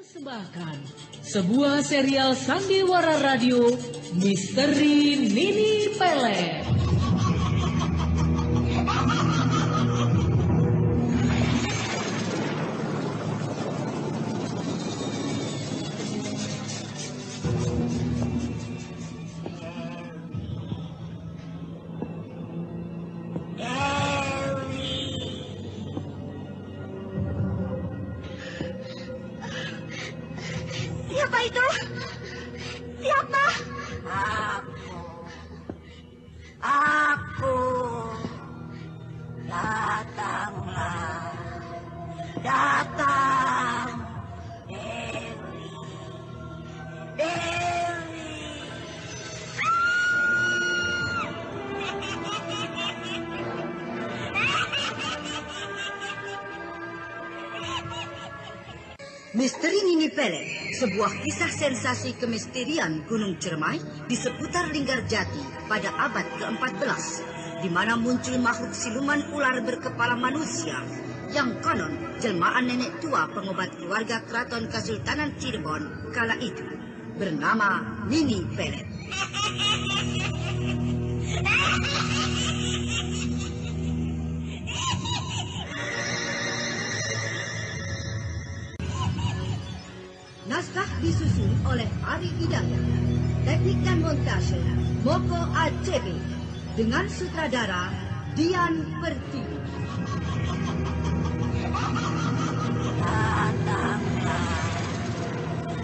Mempersembahkan sebuah serial sandiwara radio Misteri Nini Pelet. Siapa itu? Siapa? Aku. Datanglah. Datang. Dewi. Dewi. Misteri Nini Pelet, sebuah kisah sensasi kemisterian Gunung Ciremai di seputar Linggarjati pada abad ke-14, di mana muncul makhluk siluman ular berkepala manusia yang konon jelmaan nenek tua pengobat keluarga Keraton Kesultanan Cirebon kala itu, bernama Nini Pelet. Naskah disusun oleh Ari Hidayat, teknik dan montase Moko ACB, dengan sutradara Dian Pertiwi. Datanglah.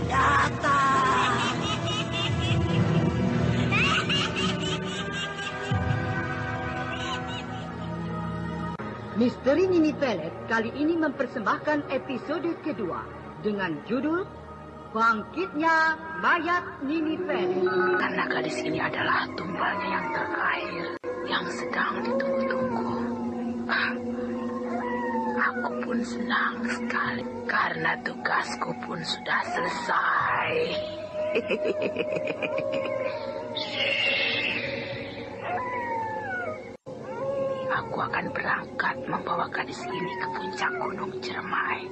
Datang. Misteri Nini Pelet kali ini mempersembahkan episode kedua dengan judul Bangkitnya Mayat Nini Pelet. Karena gadis ini adalah tumbalnya yang terakhir yang sedang ditunggu-tunggu. Aku pun senang sekali karena tugasku pun sudah selesai. Aku akan berangkat membawa gadis ini ke puncak Gunung Ciremai,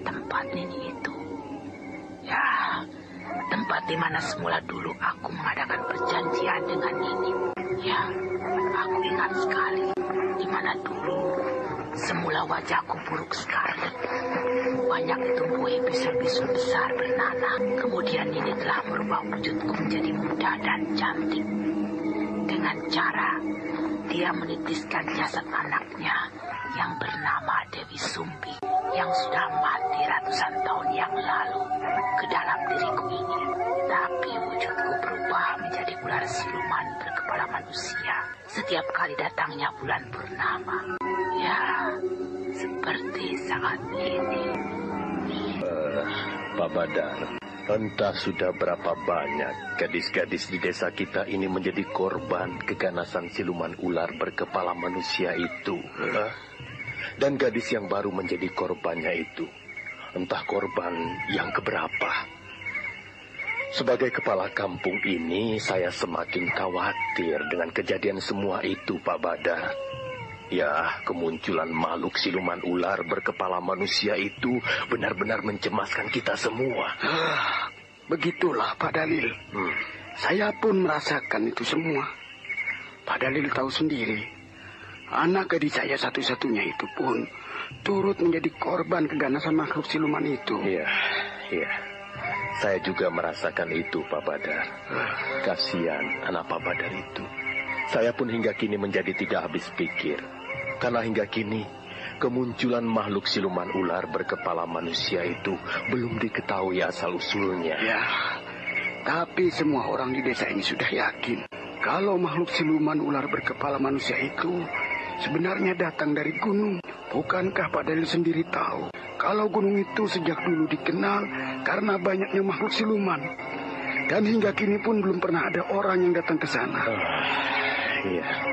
tempat Nini itu. Ya, tempat di mana semula dulu aku mengadakan perjanjian dengan Nini. Ya, aku ingat sekali di mana dulu semula wajahku buruk sekali. Banyak ditumbuhi bisul-bisul besar bernanah. Kemudian Nini telah merubah wujudku menjadi muda dan cantik. Dengan cara dia menitiskan jasad anaknya yang bernama Dewi Sumbi yang sudah mati ratusan tahun yang lalu ke dalam diriku ini. Tapi wujudku berubah menjadi ular siluman berkepala manusia setiap kali datangnya bulan purnama. Ya, seperti saat ini. Pak Badar, entah sudah berapa banyak gadis-gadis di desa kita ini menjadi korban keganasan siluman ular berkepala manusia itu. Dan gadis yang baru menjadi korbannya itu, entah korban yang keberapa. Sebagai kepala kampung ini, saya semakin khawatir dengan kejadian semua itu, Pak Badar. Ya, kemunculan makhluk siluman ular berkepala manusia itu benar-benar mencemaskan kita semua. Begitulah, Pak Dalil. Saya pun merasakan itu semua. Pak Dalil tahu sendiri. Anak gadis saya satu-satunya itu pun turut menjadi korban keganasan makhluk siluman itu. Iya. Saya juga merasakan itu, Pak Badar. Kasihan anak Pak Badar itu. Saya pun hingga kini menjadi tidak habis pikir. Karena hingga kini, kemunculan makhluk siluman ular berkepala manusia itu belum diketahui asal-usulnya. Ya, tapi semua orang di desa ini sudah yakin kalau makhluk siluman ular berkepala manusia itu sebenarnya datang dari gunung. Bukankah Pak Dalil sendiri tahu kalau gunung itu sejak dulu dikenal karena banyaknya makhluk siluman. Dan hingga kini pun belum pernah ada orang yang datang ke sana.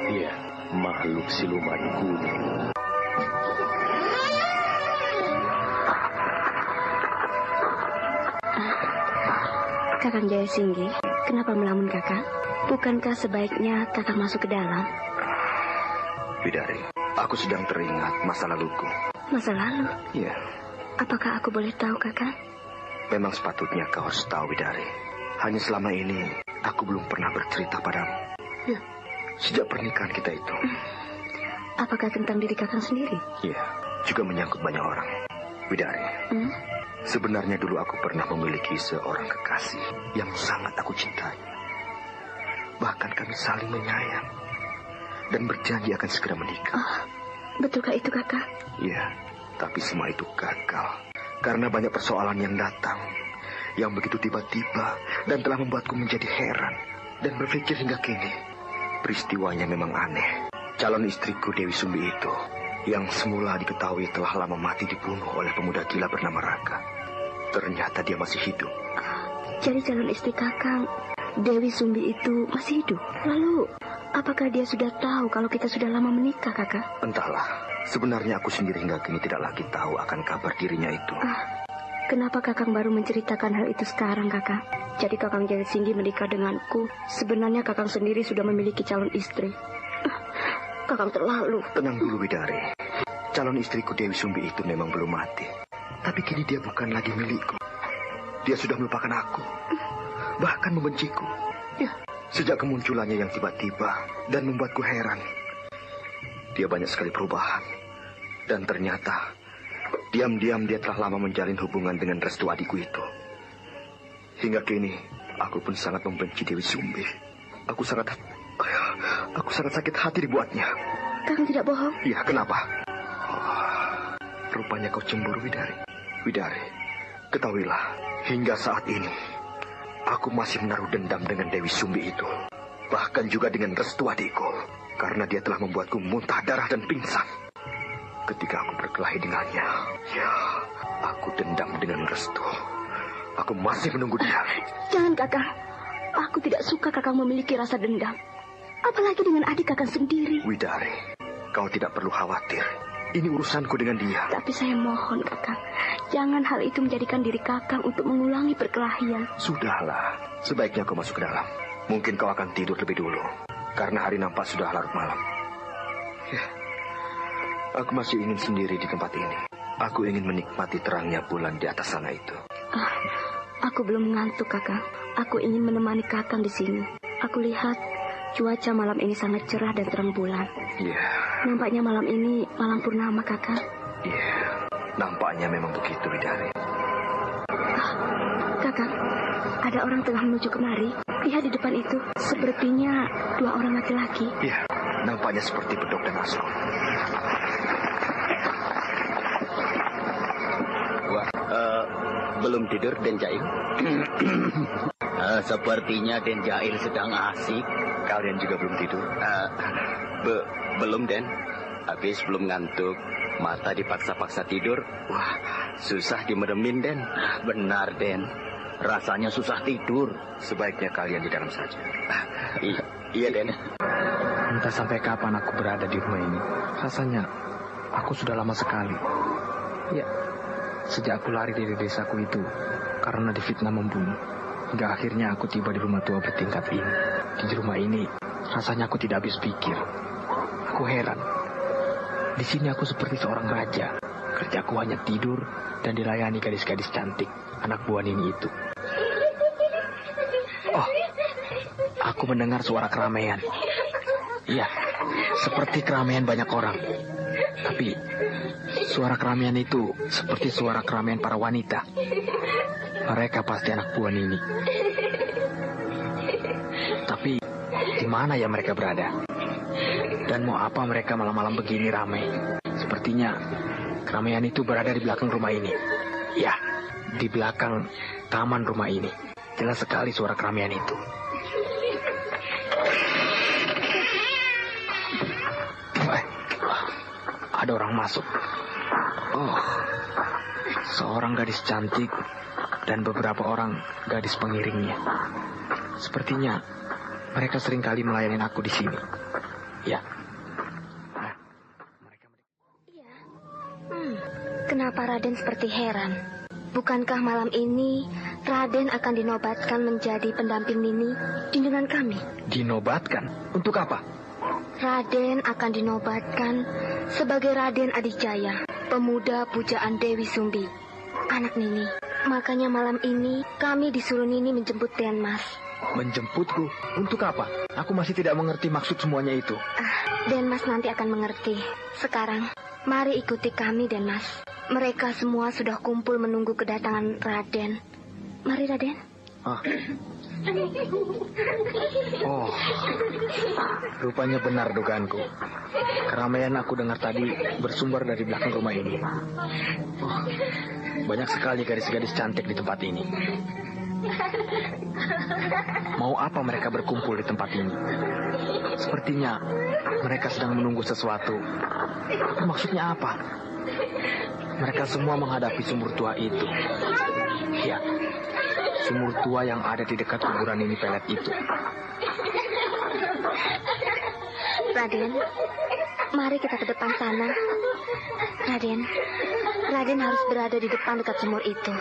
Iya, makhluk siluman gunung. Kakang Jayasinggi, kenapa melamun kakak? Bukankah sebaiknya kakak masuk ke dalam? Bidari, aku sedang teringat masa laluku. Masa lalu? Iya. Apakah aku boleh tahu, kakak? Memang sepatutnya kau harus tahu, Widari. Hanya selama ini aku belum pernah bercerita padamu. Ya, sejak pernikahan kita itu. Apakah tentang diri kakang sendiri? Iya, juga menyangkut banyak orang. Widari, sebenarnya dulu aku pernah memiliki seorang kekasih yang sangat aku cintai. Bahkan kami saling menyayang dan berjanji akan segera menikah. Oh, betulkah itu, kakak? Iya, tapi semua itu gagal karena banyak persoalan yang datang, yang begitu tiba-tiba dan telah membuatku menjadi heran dan berpikir hingga kini. Peristiwanya memang aneh. Calon istriku Dewi Sumbi itu, yang semula diketahui telah lama mati dibunuh oleh pemuda gila bernama Raka. Ternyata dia masih hidup. Jadi calon istri kakang, Dewi Sumbi itu masih hidup? Lalu, apakah dia sudah tahu kalau kita sudah lama menikah, kakak? Entahlah, sebenarnya aku sendiri hingga kini tidak lagi tahu akan kabar dirinya itu. Kenapa kakang baru menceritakan hal itu sekarang, kakang? Jadi kakang Jaya Singgi menikah denganku, sebenarnya kakang sendiri sudah memiliki calon istri. Kakang terlalu. Tenang dulu, Widari. Calon istriku Dewi Sumbi itu memang belum mati. Tapi kini dia bukan lagi milikku. Dia sudah melupakan aku. Bahkan membenciku. Ya, sejak kemunculannya yang tiba-tiba dan membuatku heran. Dia banyak sekali perubahan. Dan ternyata diam-diam dia telah lama menjalin hubungan dengan restu adikku itu. Hingga kini aku pun sangat membenci Dewi Sumbi. Aku sangat sakit hati dibuatnya. Kakang tidak bohong? Iya, kenapa? Rupanya kau cemburu, Widari. Widari, ketahuilah, hingga saat ini aku masih menaruh dendam dengan Dewi Sumbi itu. Bahkan juga dengan restu adikku. Karena dia telah membuatku muntah darah dan pingsan. Ketika aku berkelahi dengannya, ya, aku dendam dengan restu. Aku masih menunggu dia. Jangan, kakang. Aku tidak suka kakang memiliki rasa dendam. Apalagi dengan adik kakang sendiri. Widari, kau tidak perlu khawatir. Ini urusanku dengan dia. Tapi saya mohon, kakang, jangan hal itu menjadikan diri kakang untuk mengulangi perkelahian. Sudahlah, sebaiknya kau masuk ke dalam. Mungkin kau akan tidur lebih dulu, karena hari nampak sudah larut malam. Ya, aku masih ingin sendiri di tempat ini. Aku ingin menikmati terangnya bulan di atas sana itu. Aku belum mengantuk, kakang. Aku ingin menemani kakang di sini. Aku lihat cuaca malam ini sangat cerah dan terang bulan. Iya. Nampaknya malam ini malam purnama, kakang. Iya, nampaknya memang begitu, Widari. Kakang, ada orang tengah menuju kemari. Lihat di depan itu, sepertinya 2 orang laki-laki. Iya, nampaknya seperti Bedok dan Asrul. Belum tidur, Den Jail? Sepertinya Den Jail sedang asik. Kalian juga belum tidur? Belum, Den. Habis belum ngantuk. Mata dipaksa-paksa tidur. Wah, susah dimeremin, Den. Benar, Den. Rasanya susah tidur. Sebaiknya kalian di dalam saja. Iya, Den. Entah sampai kapan aku berada di rumah ini. Rasanya aku sudah lama sekali. Ya, sejak aku lari dari desaku itu karena difitnah membunuh. Hingga akhirnya aku tiba di rumah tua bertingkat ini. Di rumah ini rasanya aku tidak habis pikir. Aku heran. Di sini aku seperti seorang raja. Kerjaku hanya tidur dan dilayani gadis-gadis cantik, anak buah Nini itu. Oh, aku mendengar suara keramaian. Iya, seperti keramaian banyak orang. Tapi suara keramaian itu seperti suara keramaian para wanita. Mereka pasti anak buah Nini. Tapi di mana ya mereka berada? Dan mau apa mereka malam-malam begini ramai? Sepertinya keramaian itu berada di belakang rumah ini. Ya, di belakang taman rumah ini. Jelas sekali suara keramaian itu. Ada orang masuk. Oh, seorang gadis cantik dan beberapa orang gadis pengiringnya. Sepertinya mereka sering kali melayani aku di sini. Ya. Iya. Kenapa Raden seperti heran? Bukankah malam ini Raden akan dinobatkan menjadi pendamping Nini di dengan kami? Dinobatkan? Untuk apa? Raden akan dinobatkan sebagai Raden Adijaya, pemuda pujaan Dewi Sumbi, anak Nini. Makanya malam ini kami disuruh Nini menjemput Denmas. Menjemputku? Untuk apa? Aku masih tidak mengerti maksud semuanya itu. Denmas nanti akan mengerti. Sekarang, mari ikuti kami, Denmas. Mereka semua sudah kumpul menunggu kedatangan Raden. Mari, Raden. Oh, rupanya benar dugaanku. Keramaian aku dengar tadi bersumber dari belakang rumah ini. Oh, banyak sekali gadis-gadis cantik di tempat ini. Mau apa mereka berkumpul di tempat ini? Sepertinya mereka sedang menunggu sesuatu. Maksudnya apa? Mereka semua menghadapi sumur tua itu. Ya, sumur tua yang ada di dekat kuburan Nini Pelet itu. Raden, mari kita ke depan sana. Raden harus berada di depan dekat sumur itu.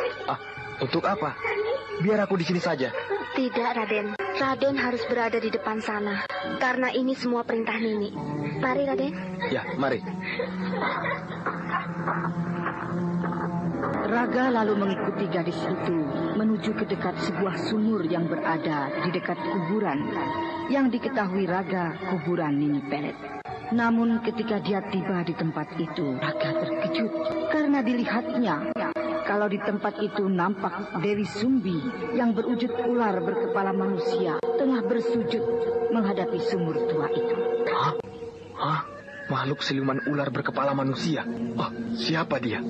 Untuk apa? Biar aku di sini saja. Tidak, Raden. Raden harus berada di depan sana. Karena ini semua perintah Nini. Mari, Raden. Ya, mari. Raga lalu mengikuti gadis itu menuju ke dekat sebuah sumur yang berada di dekat kuburan yang diketahui Raga kuburan Nini Pelet. Namun ketika dia tiba di tempat itu, Raga terkejut karena dilihatnya kalau di tempat itu nampak Dewi Sumbi yang berwujud ular berkepala manusia tengah bersujud menghadapi sumur tua itu. Makhluk siluman ular berkepala manusia. Siapa dia?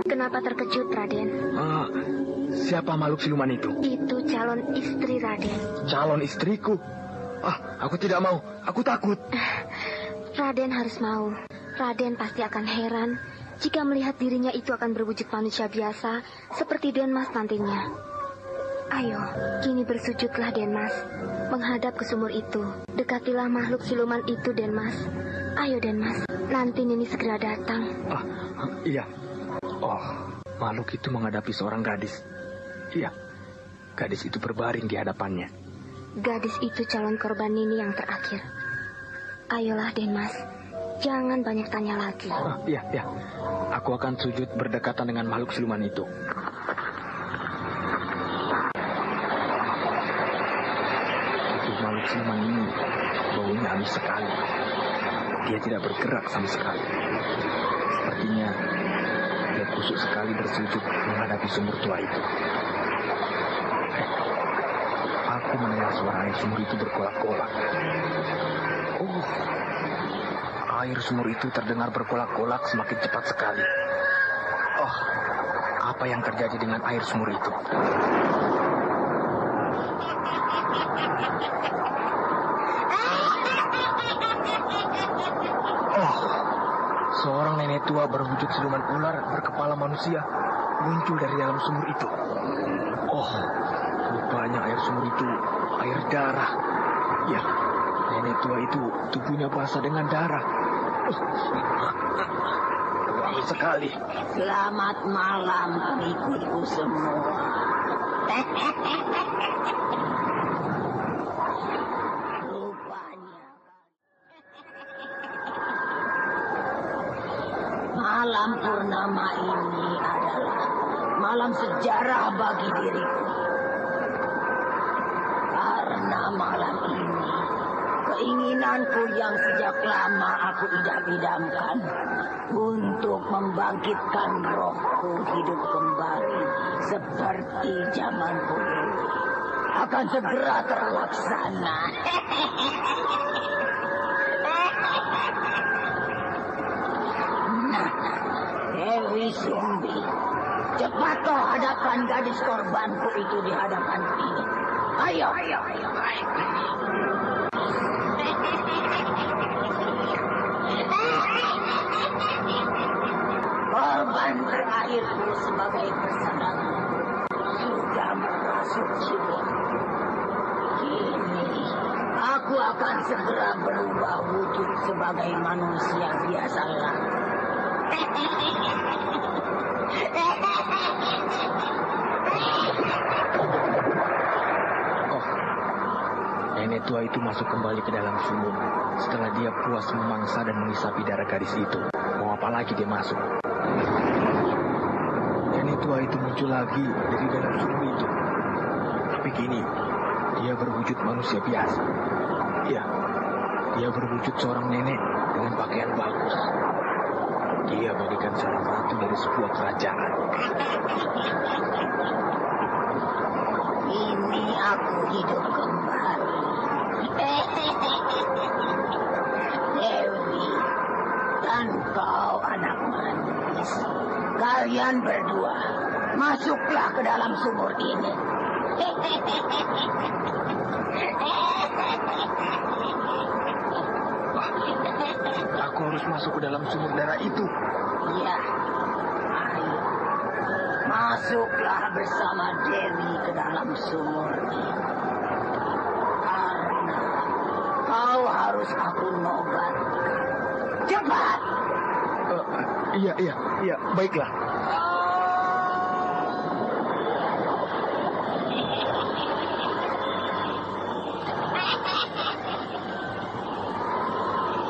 Kenapa terkejut, Raden? Siapa makhluk siluman itu? Itu calon istri, Raden. Calon istriku? Aku tidak mau. Aku takut. Raden harus mau. Raden pasti akan heran jika melihat dirinya itu akan berwujud manusia biasa seperti Denmas nantinya. Ayo, kini bersujudlah Denmas, menghadap ke sumur itu. Dekatilah makhluk siluman itu, Denmas. Ayo, Denmas, nanti Nini segera datang. Iya. Makhluk itu menghadapi seorang gadis. Iya, gadis itu berbaring di hadapannya. Gadis itu calon korban Nini yang terakhir. Ayolah, Denmas, jangan banyak tanya lagi. Iya. Aku akan sujud berdekatan dengan makhluk siluman itu. Makhluk siluman ini baunya halus sekali. Dia tidak bergerak sama sekali. Sepertinya dia kusuk sekali bersujud menghadapi sumur tua itu. Aku mendengar suara air sumur itu berkolak-kolak. Air sumur itu terdengar berkolak-kolak semakin cepat sekali. Apa yang terjadi dengan air sumur itu? Seorang nenek tua berwujud siluman ular berkepala manusia muncul dari dalam sumur itu. Rupanya air sumur itu air darah. Ya, nenek tua itu tubuhnya basah dengan darah. Wangi sekali. Selamat malam pengikutku semua. Malam purnama ini adalah malam sejarah bagi diriku. Karena malam ini, keinginanku yang sejak lama aku idam-idamkan untuk membangkitkan rohku hidup kembali seperti zaman dulu akan segera terlaksana. Dewi Sumbi, cepat kau hadapkan gadis korbanku itu di hadapanku ini. Ayo. Korban terakhirku sebagai pesanan sudah merasuk jiwa. Kini aku akan segera berubah wujud sebagai manusia biasa lagi. Nenek tua itu masuk kembali ke dalam sumur setelah dia puas memangsa dan mengisapi darah gadis itu. Mau apa lagi dia masuk? Nenek tua itu muncul lagi dari dalam sumur itu. Tapi kini dia berwujud manusia biasa. Ya, dia berwujud seorang nenek dengan pakaian bagus. Dia bagaikan seorang ratu dari sebuah kerajaan. Ini aku hidup kembali. Dewi dan kau anak manis. Kalian berdua masuklah ke dalam sumur ini. Aku harus masuk ke dalam sumur darah itu. Iya. Ayo. Masuklah bersama Dewi ke dalam sumur ini. Karena kau harus aku nobatkan. Cepat. Iya, baiklah.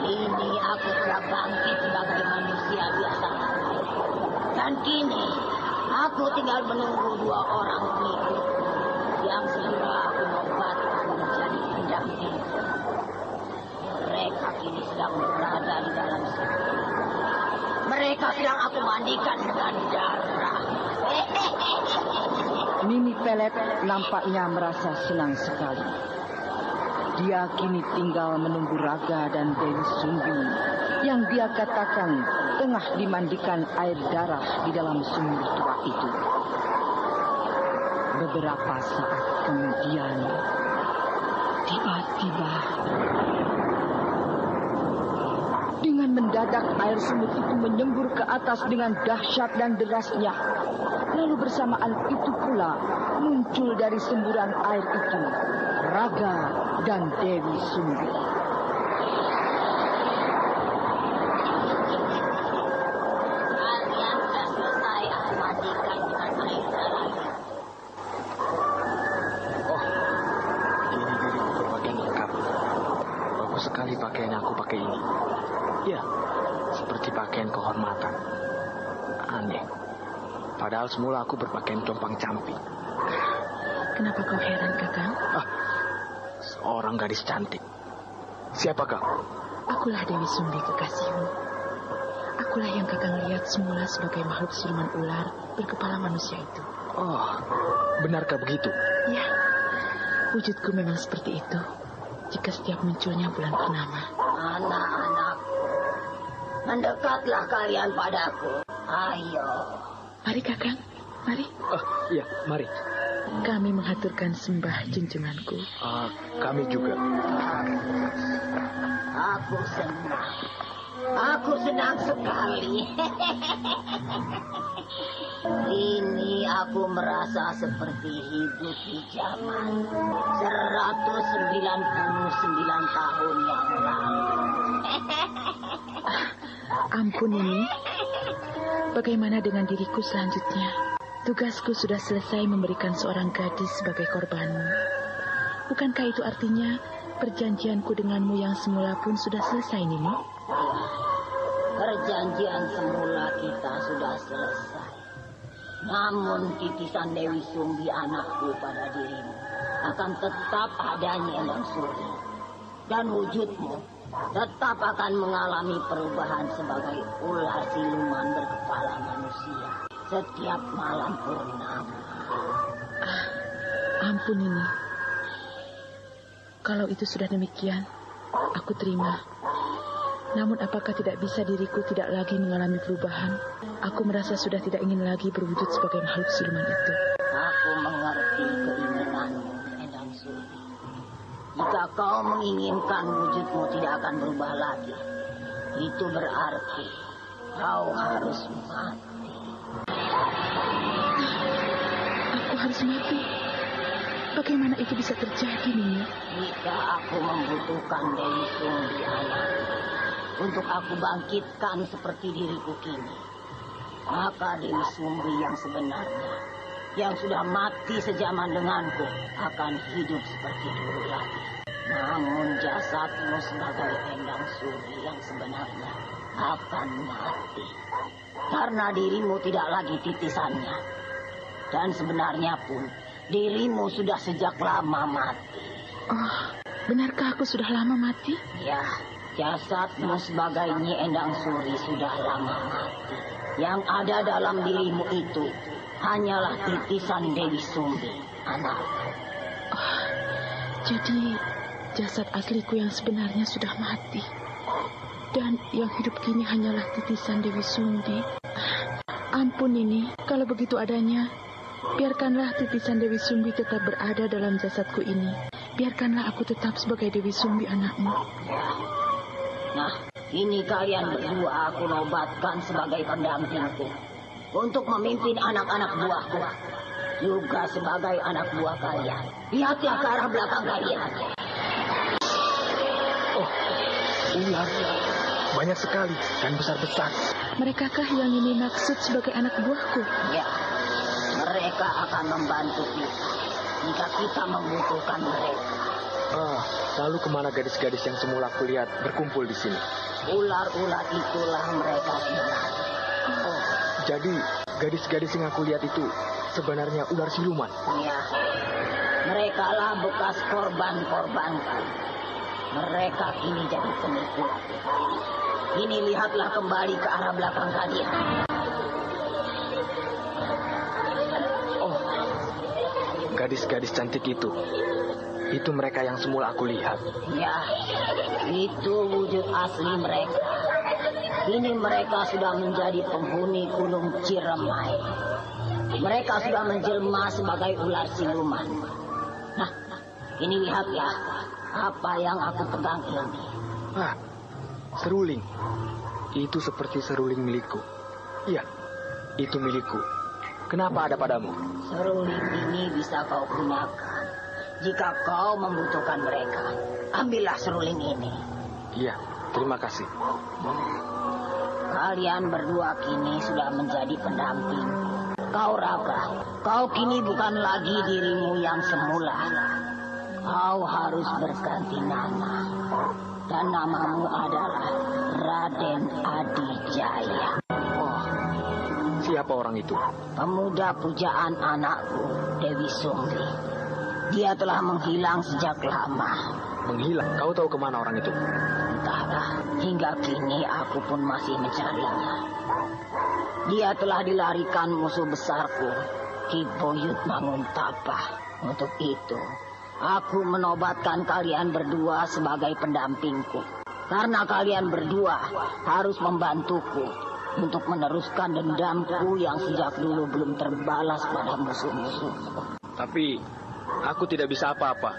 Ini aku telah bangkit sebagai manusia biasa. Dan kini aku tinggal menunggu dua orang pengikut yang segera aku nobatkan menjadi pendamping. Mereka kini sedang berada di dalam sumur. Mereka sedang aku mandikan dengan darah. Nini Pelet nampaknya merasa senang sekali. Dia kini tinggal menunggu Raga dan Dewi Sumbi yang dia katakan tengah dimandikan air darah di dalam sumur tua itu. Beberapa saat kemudian, tiba-tiba dengan mendadak air sumur itu menyembur ke atas dengan dahsyat dan derasnya. Lalu bersamaan itu pula muncul dari semburan air itu Raga dan Dewi Sumbi. Kalian sudah selesai aku mandikan dengan air darah. Oh, kini diriku berpakaian lengkap. Bagus sekali pakaian aku pakai ini. Ya, seperti pakaian kehormatan. Aneh. Padahal semula aku berpakaian compang-camping. Kenapa kau heran, Kakang? Seorang gadis cantik. Siapa kau? Akulah Dewi Sumbi kekasihmu. Akulah yang Kakang lihat semula sebagai makhluk siluman ular berkepala manusia itu. Oh, benarkah begitu? Ya, wujudku memang seperti itu. Jika setiap munculnya bulan purnama. Anak-anak, mendekatlah kalian padaku. Ayo. Mari, Kakang. Mari. Oh, iya, mari. Kami mengaturkan sembah junjunganku. Kami juga. Aku senang. Aku senang sekali. Ini aku merasa seperti hidup di zaman 199 tahun yang lalu. Ampun ini. Bagaimana dengan diriku selanjutnya? Tugasku sudah selesai memberikan seorang gadis sebagai korbanmu. Bukankah itu artinya perjanjianku denganmu yang semula pun sudah selesai, Nini? Perjanjian semula kita sudah selesai. Namun titisan Dewi Sumbi anakku pada dirimu akan tetap adanya Endang Suri. Dan wujudmu tetap akan mengalami perubahan sebagai ular siluman berkepala manusia setiap malam purnama. Ampun ini. Kalau itu sudah demikian, aku terima. Namun apakah tidak bisa diriku tidak lagi mengalami perubahan? Aku merasa sudah tidak ingin lagi berwujud sebagai makhluk siluman itu. Aku mengerti keinginanmu, Endang Suri. Jika kau menginginkan wujudmu tidak akan berubah lagi, itu berarti kau harus mati. Aku harus mati? Bagaimana itu bisa terjadi, Nini? Jika aku membutuhkan Dewi Sumbi anak untuk aku bangkitkan seperti diriku kini, maka Dewi Sumbi yang sebenarnya, yang sudah mati sejaman denganku, akan hidup seperti dulu lagi. Namun jasadmu sebagai Endang Suri yang sebenarnya akan mati. Karena dirimu tidak lagi titisannya. Dan sebenarnya pun dirimu sudah sejak lama mati. Oh, benarkah aku sudah lama mati? Ya, jasadmu sebagai Nyi Endang Suri sudah lama mati. Yang ada dalam dirimu itu hanyalah titisan Dewi Sumbi, anakku. Oh, jadi jasad asliku yang sebenarnya sudah mati. Dan yang hidup kini hanyalah titisan Dewi Sumbi. Ampun Nini, kalau begitu adanya, biarkanlah titisan Dewi Sumbi tetap berada dalam jasadku ini. Biarkanlah aku tetap sebagai Dewi Sumbi anakmu. Nah, ini kalian berdua aku nobatkan sebagai pendampingku untuk memimpin anak-anak buahku. Juga sebagai anak buah kalian. Lihat ya ke arah belakang kalian. Oh, ular. Banyak sekali dan besar-besar. Merekakah yang ini maksud sebagai anak buahku? Ya, mereka akan membantu kita jika kita membutuhkan mereka. Lalu kemana gadis-gadis yang semula aku lihat berkumpul di sini? Ular-ular itulah mereka sebenarnya. Oh, jadi gadis-gadis yang aku lihat itu sebenarnya ular siluman? Ya, mereka lah bekas korban-korbanku. Mereka kini jadi pengikut. Ini lihatlah kembali ke arah belakang kalian. Oh, gadis-gadis cantik itu. Itu mereka yang semula aku lihat. Ya, itu wujud asli mereka. Kini mereka sudah menjadi penghuni Gunung Ciremai. Mereka sudah menjelma sebagai ular siluman. Nah, ini lihat ya, apa yang aku pegang ini. Seruling. Itu seperti seruling milikku. Iya, itu milikku. Kenapa ada padamu? Seruling ini bisa kau gunakan jika kau membutuhkan mereka. Ambillah seruling ini. Iya, terima kasih. Kalian berdua kini sudah menjadi pendamping. Kau Raka, kau kini bukan lagi dirimu yang semula. Kau harus berganti nama. Dan namamu adalah Raden Adijaya. Oh, siapa orang itu? Pemuda pujaan anakku, Dewi Sumbi. Dia telah menghilang sejak lama. Menghilang? Kau tahu kemana orang itu? Entahlah, hingga kini aku pun masih mencarinya. Dia telah dilarikan musuh besarku, Ki Boyut Manguntapah. Untuk itu, aku menobatkan kalian berdua sebagai pendampingku. Karena kalian berdua harus membantuku untuk meneruskan dendamku yang sejak dulu belum terbalas pada musuh-musuhku. Tapi aku tidak bisa apa-apa.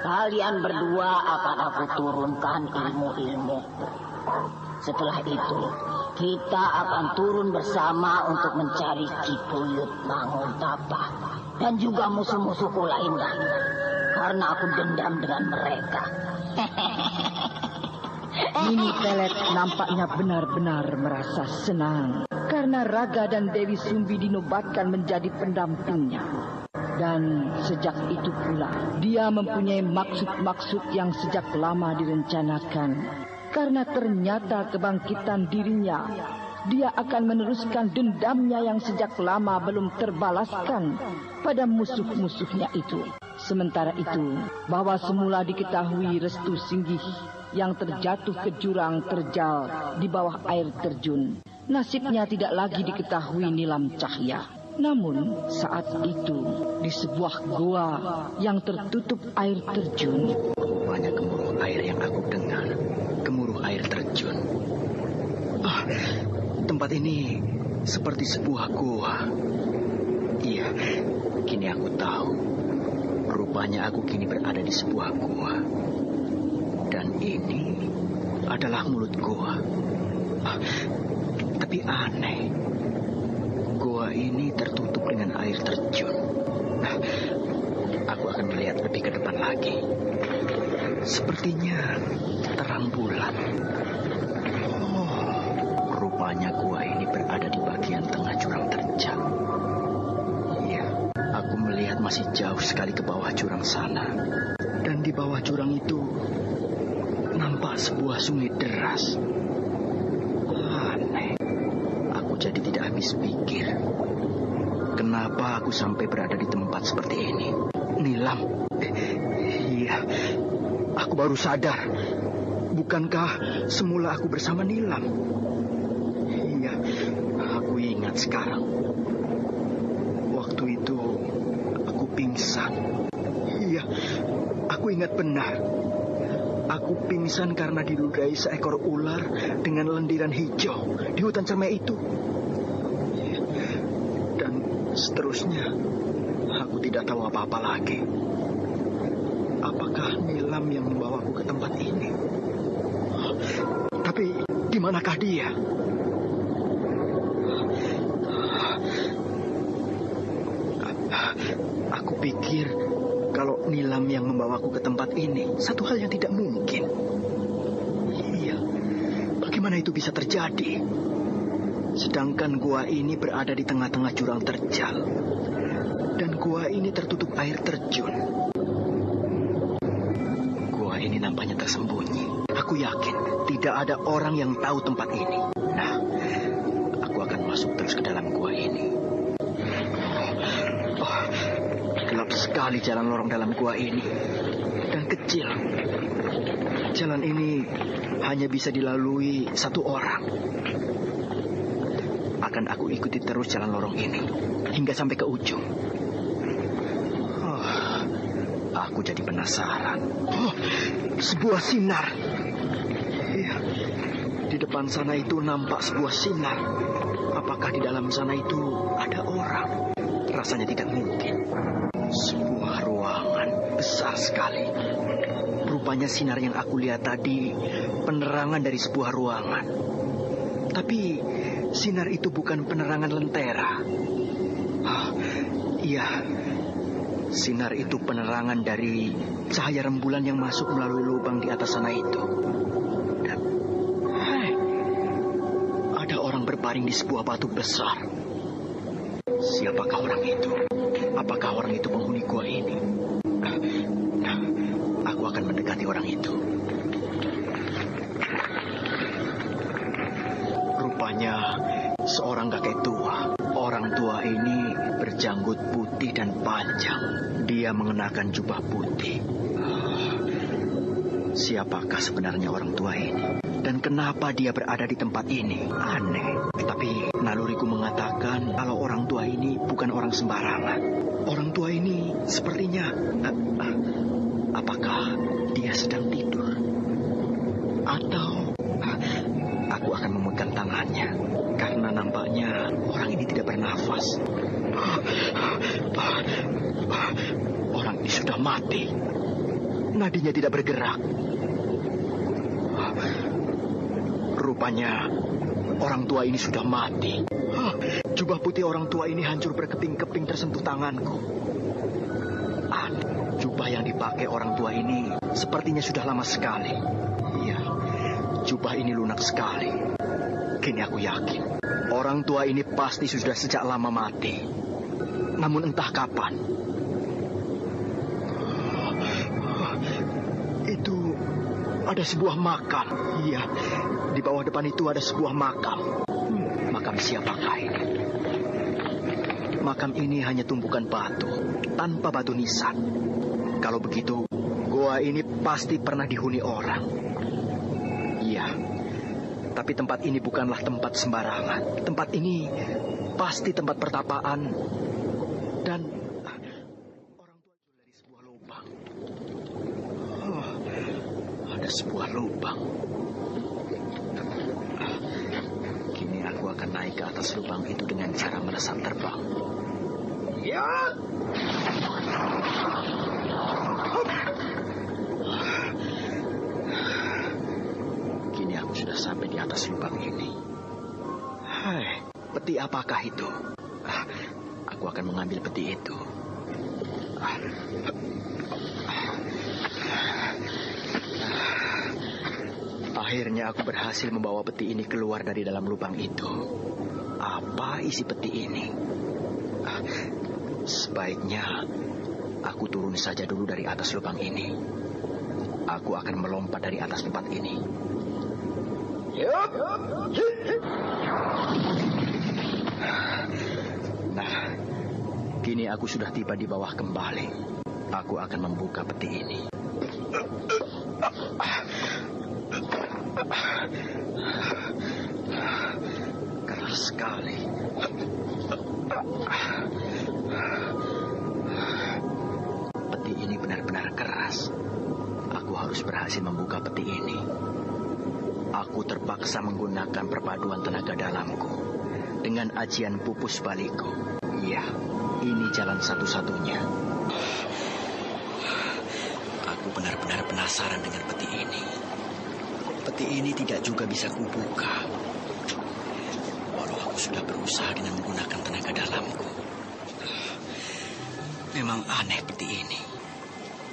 Kalian berdua akan aku turunkan ilmu-ilmu. Setelah itu, kita akan turun bersama untuk mencari Ki Boyut Manguntapah dan juga musuh-musuhku lainnya. Karena aku dendam dengan mereka. Nini Pelet nampaknya benar-benar merasa senang karena Raga dan Dewi Sumbi dinobatkan menjadi pendampingnya. Dan sejak itu pula dia mempunyai maksud-maksud yang sejak lama direncanakan. Karena ternyata kebangkitan dirinya, dia akan meneruskan dendamnya yang sejak lama belum terbalaskan pada musuh-musuhnya itu. Sementara itu, bahwa semula diketahui Restu Singgih yang terjatuh ke jurang terjal di bawah air terjun, nasibnya tidak lagi diketahui Nilam Cahya. Namun saat itu di sebuah goa yang tertutup air terjun, rupanya gemuruh air yang aku dengar, gemuruh air terjun. Tempat ini seperti sebuah goa. Iya, kini aku tahu. Rupanya aku kini berada di sebuah goa. Dan ini adalah mulut goa. Tapi aneh. Goa ini tertutup dengan air terjun. Aku akan melihat lebih ke depan lagi. Sepertinya terang bulan. Rupanya gua ini berada di bagian tengah jurang terjal. Iya, aku melihat masih jauh sekali ke bawah jurang sana. Dan di bawah jurang itu nampak sebuah sungai deras. Aneh. Aku jadi tidak habis pikir. Kenapa aku sampai berada di tempat seperti ini? Nilam. Iya, aku baru sadar. Bukankah semula aku bersama Nilam? Iya, aku ingat sekarang. Waktu itu aku pingsan. Iya, aku ingat benar. Aku pingsan karena diludahi seekor ular dengan lendiran hijau di hutan cermai itu. Dan seterusnya, aku tidak tahu apa-apa lagi. Apakah Nilam yang membawaku ke tempat ini? Tapi di manakah dia? Aku pikir kalau Nilam yang membawaku ke tempat ini, satu hal yang tidak mungkin. Iya, bagaimana itu bisa terjadi? Sedangkan gua ini berada di tengah-tengah jurang terjal. Dan gua ini tertutup air terjun. Gua ini nampaknya tersembunyi. Aku yakin tidak ada orang yang tahu tempat ini. Nah, aku akan masuk terus ke dalam gua ini. Gelap sekali jalan lorong dalam gua ini. Dan kecil. Jalan ini hanya bisa dilalui satu orang. Akan aku ikuti terus jalan lorong ini hingga sampai ke ujung. Aku jadi penasaran. Sebuah sinar. Iya, di depan sana itu nampak sebuah sinar. Apakah di dalam sana itu ada orang? Rasanya tidak mungkin. Sebuah ruangan besar sekali. Rupanya sinar yang aku lihat tadi penerangan dari sebuah ruangan. Tapi sinar itu bukan penerangan lentera. Iya, sinar itu penerangan dari cahaya rembulan yang masuk melalui lubang di atas sana itu. Dan ada orang berbaring di sebuah batu besar. Siapakah orang itu? Apakah orang itu penghuni gua ini? Nah, aku akan mendekati orang itu. Rupanya seorang kakek tua. Orang tua ini berjanggut putih dan panjang. Dia mengenakan jubah putih. Siapakah sebenarnya orang tua ini? Dan kenapa dia berada di tempat ini? Aneh. Tapi naluriku mengatakan kalau orang tua ini bukan orang sembarangan. Orang tua ini sepertinya... apakah dia sedang tidur? Atau aku akan memegang tangannya? Karena nampaknya orang ini tidak bernafas. Orang ini sudah mati. Nadinya tidak bergerak. Rupanya orang tua ini sudah mati. Jubah putih orang tua ini hancur berkeping-keping tersentuh tanganku. Jubah yang dipakai orang tua ini sepertinya sudah lama sekali. Iya, jubah ini lunak sekali. Kini aku yakin orang tua ini pasti sudah sejak lama mati. Namun entah kapan. Itu ada sebuah makam. Iya, di bawah depan itu ada sebuah makam. Makam siapakah ini? Makam ini hanya tumpukan batu, tanpa batu nisan. Kalau begitu, gua ini pasti pernah dihuni orang. Iya, tapi tempat ini bukanlah tempat sembarangan. Tempat ini pasti tempat pertapaan. Dan orang tua dari sebuah lubang. Ada sebuah lubang. Kini aku akan naik ke atas lubang itu dengan cara melesat terbang. Ya. Kini aku sudah sampai di atas lubang ini. Hai, peti apakah itu? Aku akan mengambil peti itu. Akhirnya aku berhasil membawa peti ini keluar dari dalam lubang itu. Apa isi peti ini? Sebaiknya aku turun saja dulu dari atas lubang ini. Aku akan melompat dari atas tempat ini. Nah, Kini aku sudah tiba di bawah kembali. Aku akan membuka peti ini. Keras sekali. Peti ini benar-benar keras. Aku harus berhasil membuka peti ini. Aku terpaksa menggunakan perpaduan tenaga dalamku dengan ajian pupus baliku. Iya, ini jalan satu-satunya. Aku benar-benar penasaran dengan peti ini. Peti ini tidak juga bisa kubuka. Walau aku sudah berusaha dengan menggunakan tenaga dalamku. Memang aneh peti ini.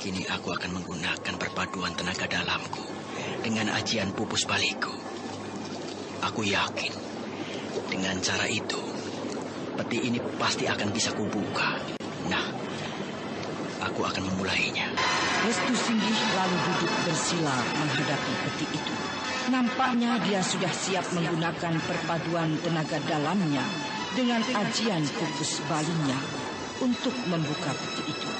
Kini aku akan menggunakan perpaduan tenaga dalamku dengan ajian pupus baliku. Aku yakin dengan cara itu peti ini pasti akan bisa kubuka. Nah, aku akan memulainya. Restu Singgih lalu duduk bersila menghadapi peti itu. Nampaknya dia sudah siap menggunakan perpaduan tenaga dalamnya dengan ajian pupus balinya untuk membuka peti itu.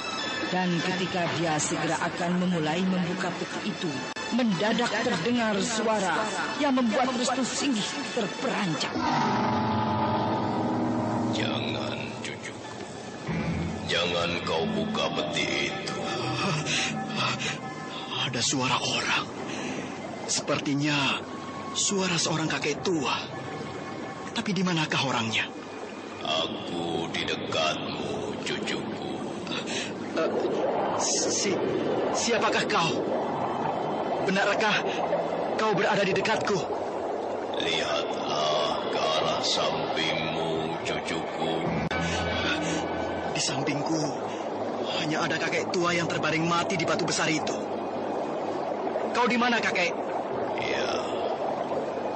Dan ketika dia segera akan memulai membuka peti itu, mendadak terdengar suara yang membuat Restu Singgih terperanjat. Jangan, cucuku. Jangan kau buka peti itu. Ada suara orang. Sepertinya suara seorang kakek tua. Tapi di manakah orangnya? Aku di dekatmu, cucuku. Siapakah kau? Benarkah kau berada di dekatku? Lihatlah ke arah sampingmu, cucuku. Di sampingku hanya ada kakek tua yang terbaring mati di batu besar itu. Kau di mana, kakek? Ya,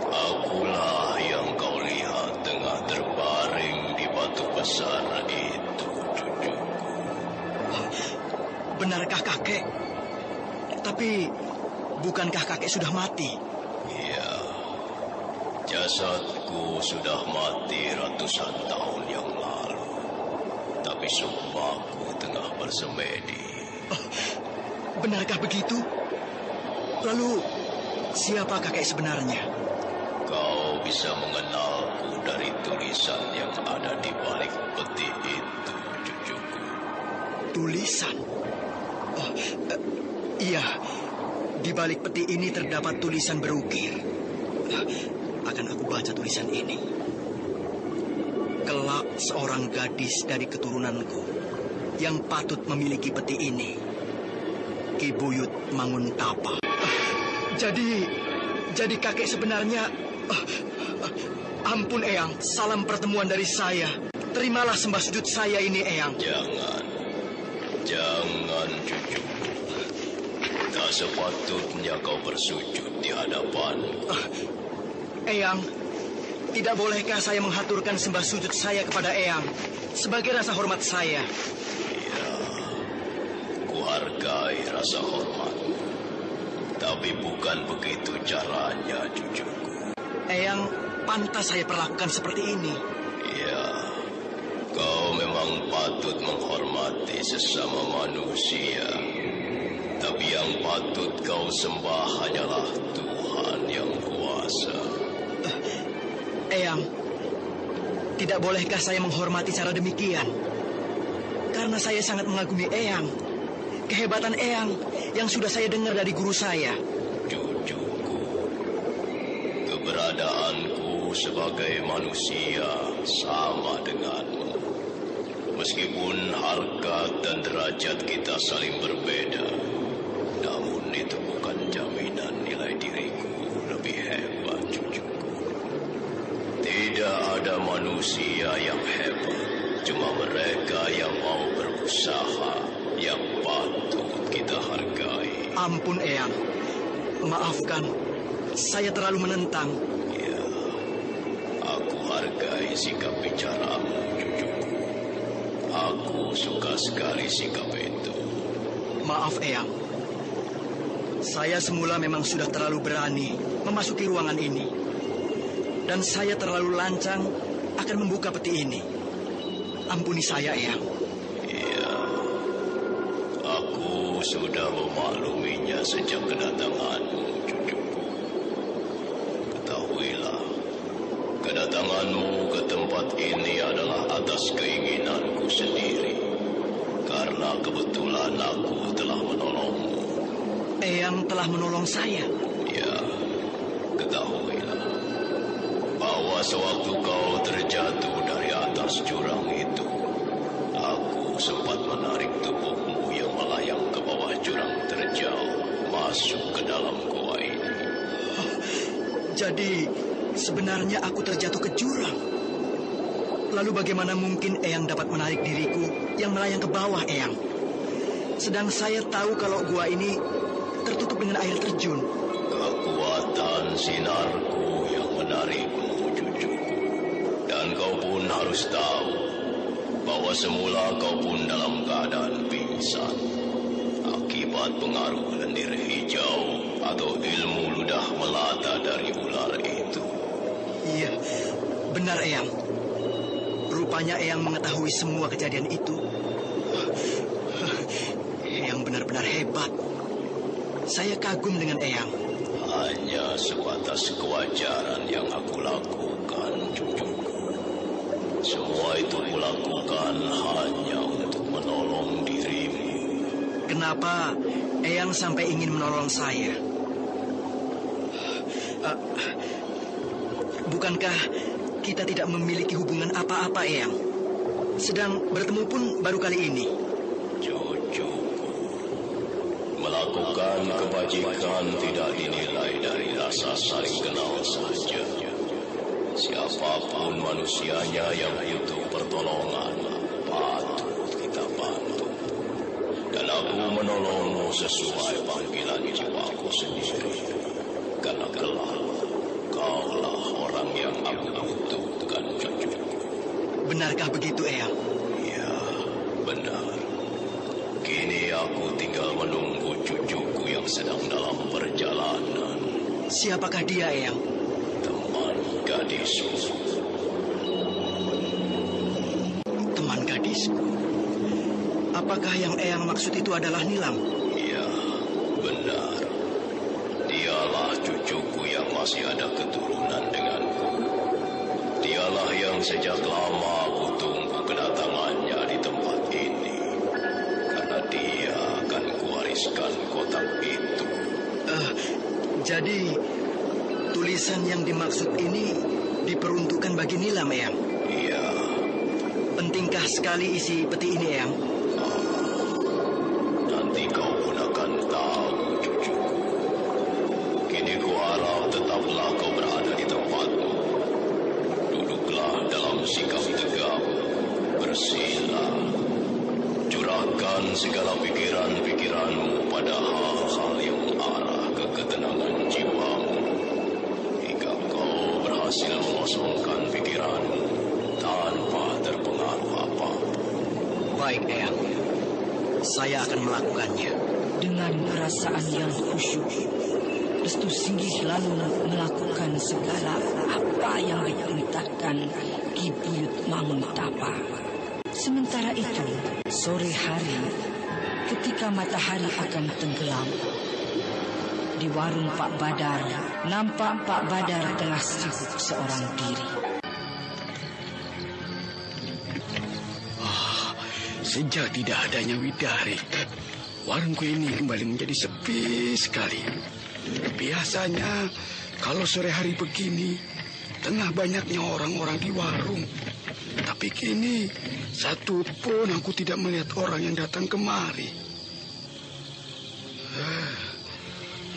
akulah yang kau lihat tengah terbaring di batu besar itu, cucuku. Benarkah kakek? Tapi bukankah kakek sudah mati? Ya, jasadku sudah mati ratusan tahun yang lalu. Tapi sumpahku tengah bersemedi. Oh, benarkah begitu? Lalu, siapa kakek sebenarnya? Kau bisa mengenalku dari tulisan yang ada di balik peti itu, cucuku. Tulisan? Oh, iya. Di balik peti ini terdapat tulisan berukir. Akan aku baca tulisan ini. Kelak seorang gadis dari keturunanku yang patut memiliki peti ini, Ki Buyut Manguntapa. Jadi kakek sebenarnya... ampun, Eyang. Salam pertemuan dari saya. Terimalah sembah sujud saya ini, Eyang. Jangan, cucuku. Tak sepatutnya kau bersujud di hadapanku. Eyang, tidak bolehkah saya menghaturkan sembah sujud saya kepada Eyang sebagai rasa hormat saya? Ya, kuhargai rasa hormat. Tapi bukan begitu caranya, cucuku. Eyang, pantas saya perlakukan seperti ini. Ya, kau memang patut menghormati sesama manusia. Tapi yang patut kau sembah hanyalah Tuhan yang kuasa. Eyang, tidak bolehkah saya menghormati cara demikian? Karena saya sangat mengagumi Eyang. Kehebatan Eyang yang sudah saya dengar dari guru saya. Cucuku, keberadaanku sebagai manusia sama denganmu. Meskipun harkat dan derajat kita saling berbeda, namun itu bukan jaminan nilai diriku lebih hebat, cucuku. Tidak ada manusia yang hebat, cuma mereka yang mau berusaha yang patut kita hargai. Ampun, Eyang. Maafkan, saya terlalu menentang. Ya, aku hargai sikap bicaramu, cucuku. Aku suka sekali sikap itu. Maaf, Eyang. Saya semula memang sudah terlalu berani memasuki ruangan ini. Dan saya terlalu lancang akan membuka peti ini. Ampuni saya, Eyang. Aku sudah memakluminya sejak kedatanganmu, cucuku. Ketahuilah, kedatanganmu ke tempat ini adalah atas keinginanku sendiri. Karena kebetulan aku telah menolongmu. Eyang telah menolong saya? Ya, ketahuilah bahwa sewaktu kau terjatuh dari atas jurang itu, aku sempat menarik tubuhmu yang melayang ke bawah jurang terjal masuk ke dalam gua ini. Jadi sebenarnya aku terjatuh ke jurang. Lalu bagaimana mungkin Eyang dapat menarik diriku yang melayang ke bawah, Eyang? Sedang saya tahu kalau gua ini tertutup dengan air terjun. Kekuatan sinarku yang menarikmu, cucuku. Dan kau pun harus tahu bahwa semula kau pun dalam keadaan pingsan akibat pengaruh lendir hijau atau ilmu ludah melata dari ular itu. Iya, benar Eyang. Rupanya Eyang mengetahui semua kejadian itu. Eyang benar-benar hebat. Saya kagum dengan Eyang. Hanya sebatas kewajaran yang aku lakukan, cucuku. Semua itu kulakukan hanya untuk menolong dirimu. Kenapa Eyang sampai ingin menolong saya? Bukankah kita tidak memiliki hubungan apa-apa, Eyang? Sedang bertemu pun baru kali ini. Cucuku, melakukan kebajikan tidak dinilai dari rasa saling kenal saja. Siapapun manusianya yang butuh pertolongan, patut kita bantu. Dan aku menolongmu sesuai panggilan jiwaku sendiri. Karena kelak, kaulah orang yang aku butuhkan, cucuku. Benarkah begitu, Eyang? Ya, benar. Kini aku tinggal menunggu cucuku yang sedang dalam perjalanan. Siapakah dia, Eyang? Teman gadisku. Teman gadisku? Apakah yang Eyang maksud itu adalah Nilam? Ya, benar. Dialah cucuku yang masih ada keturunan denganku. Dialah yang sejak lama aku tunggu kedatangannya di tempat ini. Karena dia akan kuwariskan kotak itu. Jadi tulisan yang dimaksud ini diperuntukkan bagi Nilam, Eyang? Iya. Pentingkah sekali isi peti ini, Eyang? Nanti kau pun akan tahu, cucuku. Kini ku harap tetaplah kau berada di tempatmu. Duduklah dalam sikap tegap, bersila. Curahkan segala pikiran-pikiranmu pada hal-hal yang mengarah ke ketenangan jiwamu. Hingga kau berhasil mengosongkan pikiranmu tanpa terpengaruh apapun. Baik, Eyang. Saya akan melakukannya. Dengan perasaan yang khusyuk, Restu Singgih lalu melakukan segala apa yang diperintahkan Ki Buyut Manguntapa. Sementara itu, sore hari, ketika matahari akan tenggelam, di warung Pak Badar, nampak Pak Badar tengah sibuk seorang diri. Sejak tidak adanya Widari, warungku ini kembali menjadi sepi sekali. Biasanya kalau sore hari begini, tengah banyaknya orang-orang di warung. Tapi kini, satu pun aku tidak melihat orang yang datang kemari.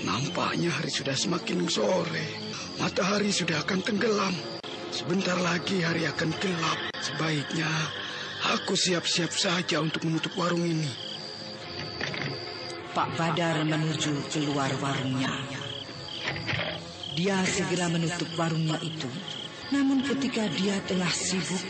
Nampaknya hari sudah semakin sore. Matahari sudah akan tenggelam. Sebentar lagi hari akan gelap. Sebaiknya aku siap-siap saja untuk menutup warung ini. Pak Badar menuju keluar warungnya. Dia segera menutup warungnya itu. Namun ketika dia tengah sibuk,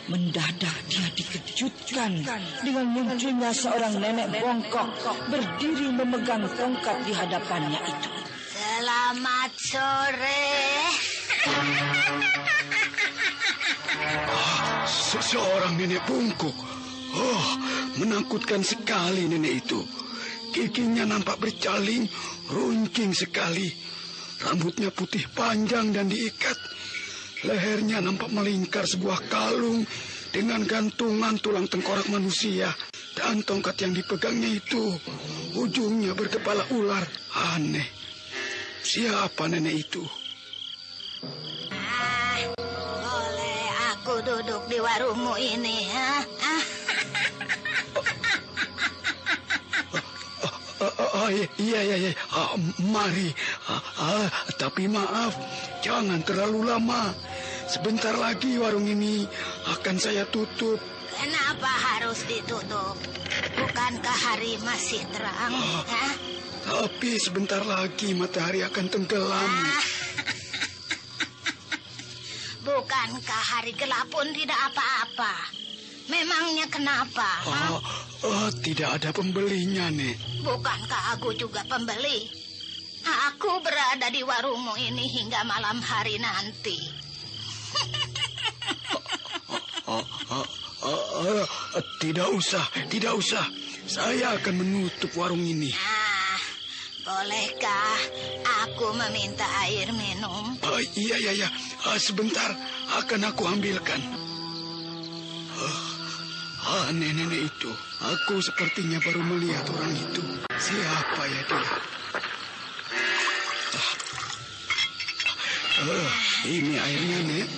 mendadak dia dikejutkan dengan munculnya seorang nenek bongkok berdiri memegang tongkat di hadapannya itu. Selamat sore. Seseorang nenek bungkuk. Oh, menakutkan sekali nenek itu. Giginya nampak bercaling, runcing sekali. Rambutnya putih panjang dan diikat. Lehernya nampak melingkar sebuah kalung dengan gantungan tulang tengkorak manusia. Dan tongkat yang dipegangnya itu ujungnya berkepala ular. Aneh. Siapa nenek itu? Boleh aku duduk di warungmu ini, ha? Iya, mari. Tapi maaf, jangan terlalu lama. Sebentar lagi warung ini akan saya tutup. Kenapa harus ditutup? Bukankah hari masih terang? Tapi sebentar lagi matahari akan tenggelam. Bukankah hari gelap pun tidak apa-apa? Memangnya kenapa? Tidak ada pembelinya, Nek. Bukankah aku juga pembeli? Aku berada di warungmu ini hingga malam hari nanti. Tidak usah. Saya akan menutup warung ini. Bolehkah aku meminta air minum? Iya. Sebentar, akan aku ambilkan. Nenek itu. Aku sepertinya baru melihat orang itu. Siapa ya dia? Ini airnya, Nek.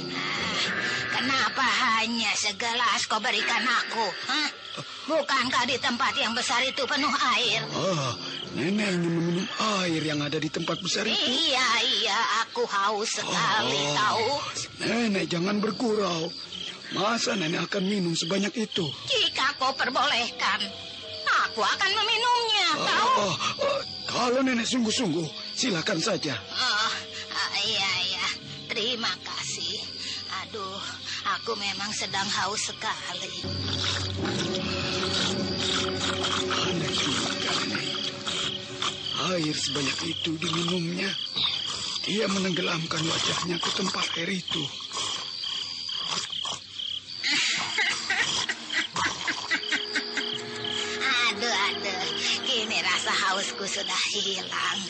Kenapa hanya segelas kau berikan aku? Bukankah di tempat yang besar itu penuh air? Nenek ingin meminum air yang ada di tempat besar itu. Iya, aku haus sekali, tahu? Nenek, jangan bergurau. Masa nenek akan minum sebanyak itu? Jika kau perbolehkan, aku akan meminumnya, tahu? Kalau nenek sungguh-sungguh, silakan saja. Iya. Terima kasih. Aduh, aku memang sedang haus sekali. Aneh juga nenek itu. Air sebanyak itu diminumnya. Dia menenggelamkan wajahnya ke tempat air itu. Aduh, kini rasa hausku sudah hilang.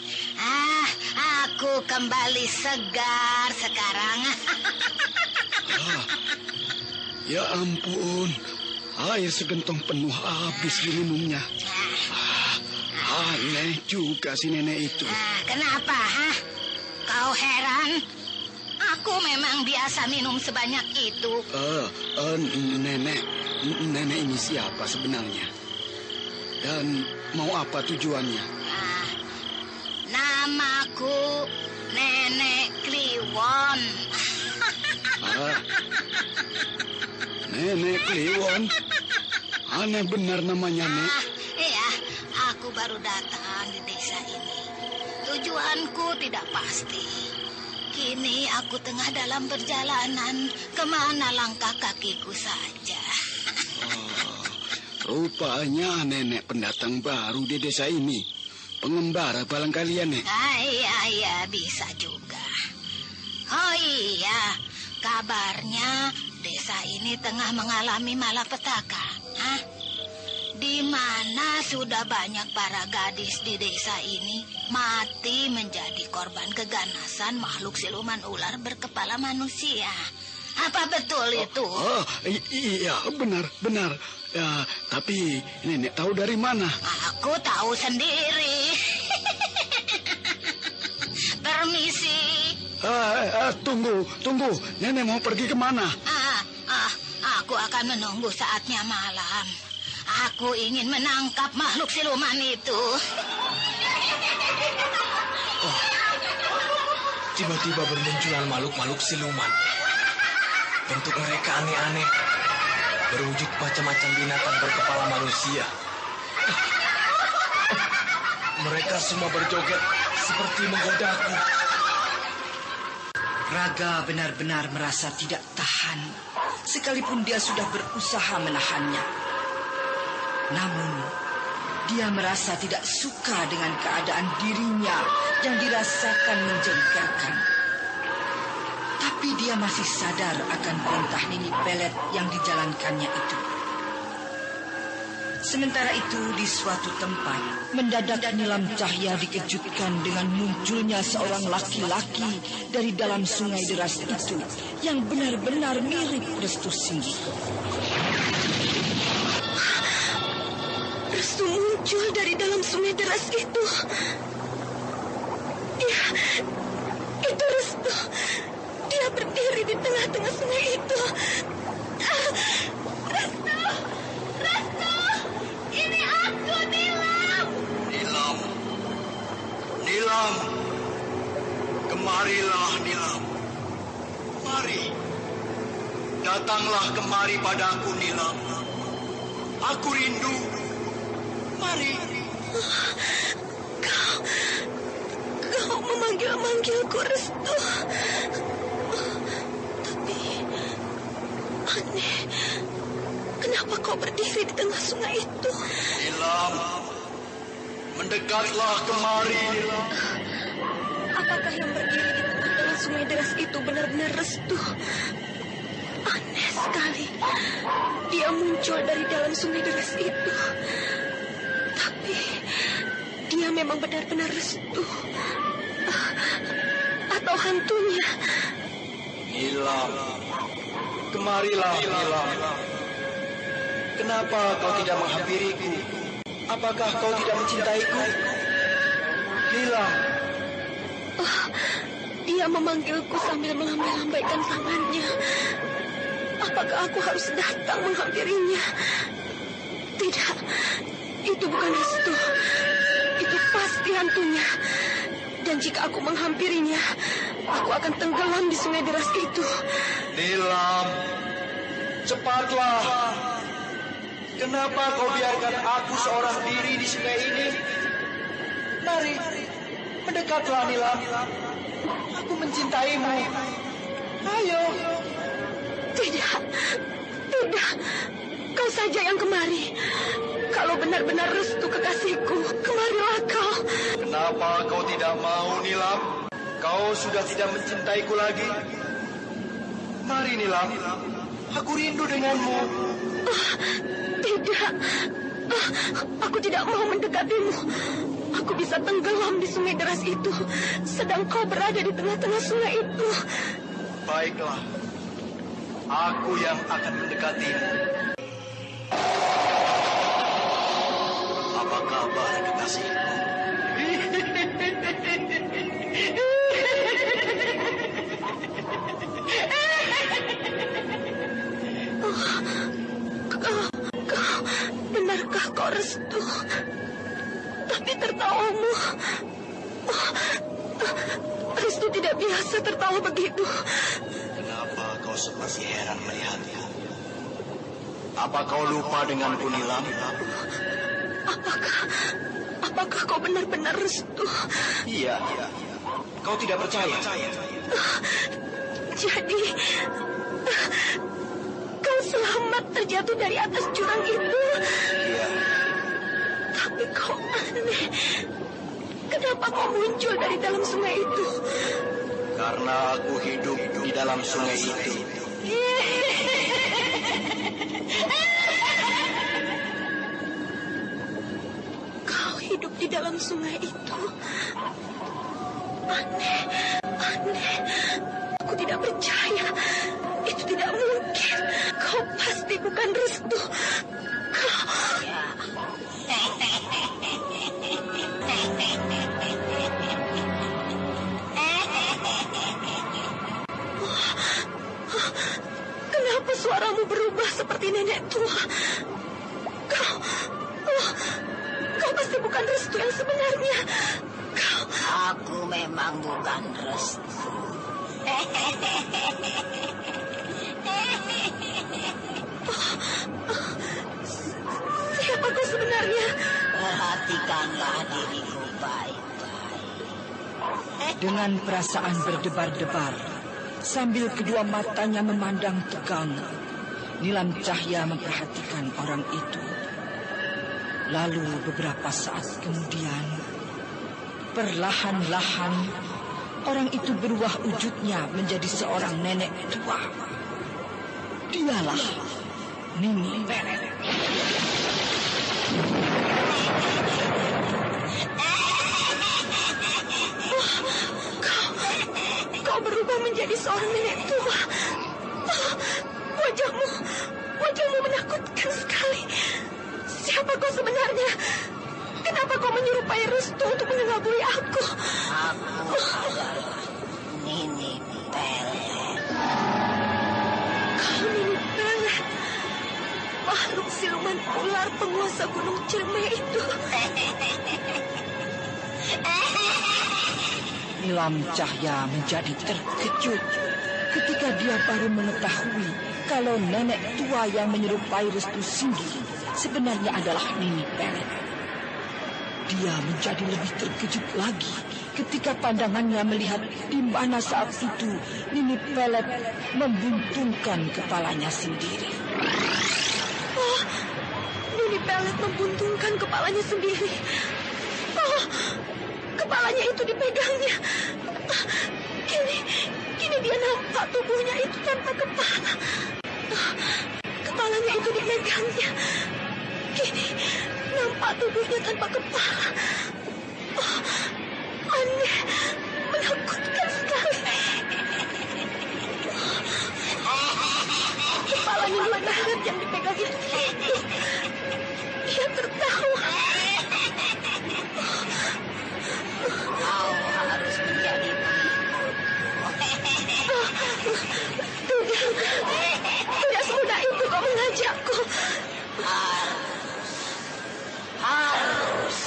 Aku kembali segar sekarang. Ya ampun, air segentong penuh habis diminumnya. Aneh juga si nenek itu. Kenapa, Kau heran? Aku memang biasa minum sebanyak itu. Nenek ini siapa sebenarnya? Dan mau apa tujuannya? Namaku Nenek Kliwon. Nenek Kliwon? Aneh benar namanya, Nek. Iya, aku baru datang di desa ini. Tujuanku tidak pasti. Kini aku tengah dalam perjalanan. Kemana langkah kakiku saja. Rupanya nenek pendatang baru di desa ini. Pengembara barangkali, Nek. Iya, bisa juga. Oh iya, kabarnya desa ini tengah mengalami malapetaka. Di mana sudah banyak para gadis di desa ini mati menjadi korban keganasan makhluk siluman ular berkepala manusia. Apa betul itu? Iya, benar. Ya, tapi nenek tahu dari mana? Aku tahu sendiri. Permisi. Tunggu. Nenek mau pergi kemana? Aku akan menunggu saatnya malam. Aku ingin menangkap makhluk siluman itu. Tiba-tiba bermunculan makhluk-makhluk siluman. Bentuk mereka aneh-aneh, berwujud macam-macam binatang berkepala manusia. Mereka semua berjoget seperti menggodaku. Raga benar-benar merasa tidak tahan, sekalipun dia sudah berusaha menahannya. Namun, dia merasa tidak suka dengan keadaan dirinya yang dirasakan menjengkelkan. Tapi dia masih sadar akan perintah Nini Pelet yang dijalankannya itu. Sementara itu di suatu tempat, mendadak Nilam Cahya dikejutkan dengan munculnya seorang laki-laki dari dalam sungai deras itu yang benar-benar mirip Restu Singgi. Restu muncul dari dalam sungai deras itu. Ya, itu Restu. Dia berdiri di tengah-tengah sungai itu. Restu! Restu! Ini aku, Nilam! Nilam! Nilam! Kemarilah, Nilam. Mari. Datanglah kemari padaku, Nilam. Aku rindu. Mari. Kau memanggil-manggilku, Restu. Tapi aneh, kenapa kau berdiri di tengah sungai itu? Nilam, mendekatlah kemari, Nilam. Apakah yang berdiri di tengah sungai deras itu benar-benar Restu? Aneh sekali. Dia muncul dari dalam sungai deras itu. Tapi dia memang benar-benar Restu. Atau hantunya. Nilam, kemarilah, Nilam. Kenapa kau tidak menghampiriku? Apakah kau tidak mencintaiku? Nilam. Dia memanggilku sambil melambai-lambaikan tangannya. Apakah aku harus datang menghampirinya? Tidak, itu bukan Restu. Itu pasti hantunya. Dan jika aku menghampirinya, aku akan tenggelam di sungai deras itu. Nilam, cepatlah. Kenapa kau biarkan aku seorang diri di sungai ini? Mari, mendekatlah, Nilam. Aku mencintaimu. Ayo. Tidak, tidak. Kau saja yang kemari. Kalau benar-benar Restu kekasihku, kemarilah kau. Kenapa kau tidak mau, Nilam? Kau sudah tidak mencintaiku lagi. Mari, Nilam. Aku rindu denganmu. Tidak. Aku tidak mau mendekatimu. Aku bisa tenggelam di sungai deras itu, sedang kau berada di tengah-tengah sungai itu. Baiklah. Aku yang akan mendekatimu. Apa kabar, kekasihku? Benarkah kau Restu? Tapi tertawamu. Restu tidak biasa tertawa begitu. Kenapa kau seperti heran melihatnya? Apa kau lupa denganku, Nilam? Apakah kau benar-benar Restu? Iya. Kau tidak percaya? Jadi kau selamat terjatuh dari atas jurang itu? Iya. Tapi kau aneh. Kenapa kau muncul dari dalam sungai itu? Karena aku hidup di dalam sungai itu. Kau hidup di dalam sungai itu? Aneh. Aku tidak percaya. Itu tidak mungkin. Kau pasti bukan Restu. Kau... Kenapa suaramu berubah seperti nenek tua? Kau pasti bukan Restu yang sebenarnya. Aku memang bukan Restu. Siapa kau sebenarnya? Perhatikanlah diriku baik-baik. Dengan perasaan berdebar-debar, sambil kedua matanya memandang tegang, Nilam Cahya memperhatikan orang itu. Lalu beberapa saat kemudian, perlahan-lahan orang itu berubah wujudnya menjadi seorang nenek tua. Dialah Nini Pelet. menjadi seorang nenek tua. Oh, wajahmu menakutkan sekali. Siapa kau sebenarnya? Kenapa kau menyerupai Restu untuk mengelabui aku? Aku adalah Nini Pelet. Kau Nini Pelet, makhluk siluman ular penguasa Gunung Ciremai itu. Nilam Cahya menjadi terkejut ketika dia baru mengetahui kalau nenek tua yang menyerupai Restu Singgi sebenarnya adalah Nini Pelet. Dia menjadi lebih terkejut lagi ketika pandangannya melihat di mana saat itu Nini Pelet membuntungkan kepalanya sendiri. Oh, Nini Pelet membuntungkan kepalanya sendiri. Oh, kepalanya itu dipegangnya. Kini dia nampak tubuhnya itu tanpa kepala. Kepalanya itu dipegangnya. Kini nampak tubuhnya tanpa kepala. Oh, aneh, menakutkan sekali. Kepalanya Nini Pelet yang dipegang itu hidup. Dia tertawa. Kau harus menjadi Tidak semudah itu kau mengajakku. Harus.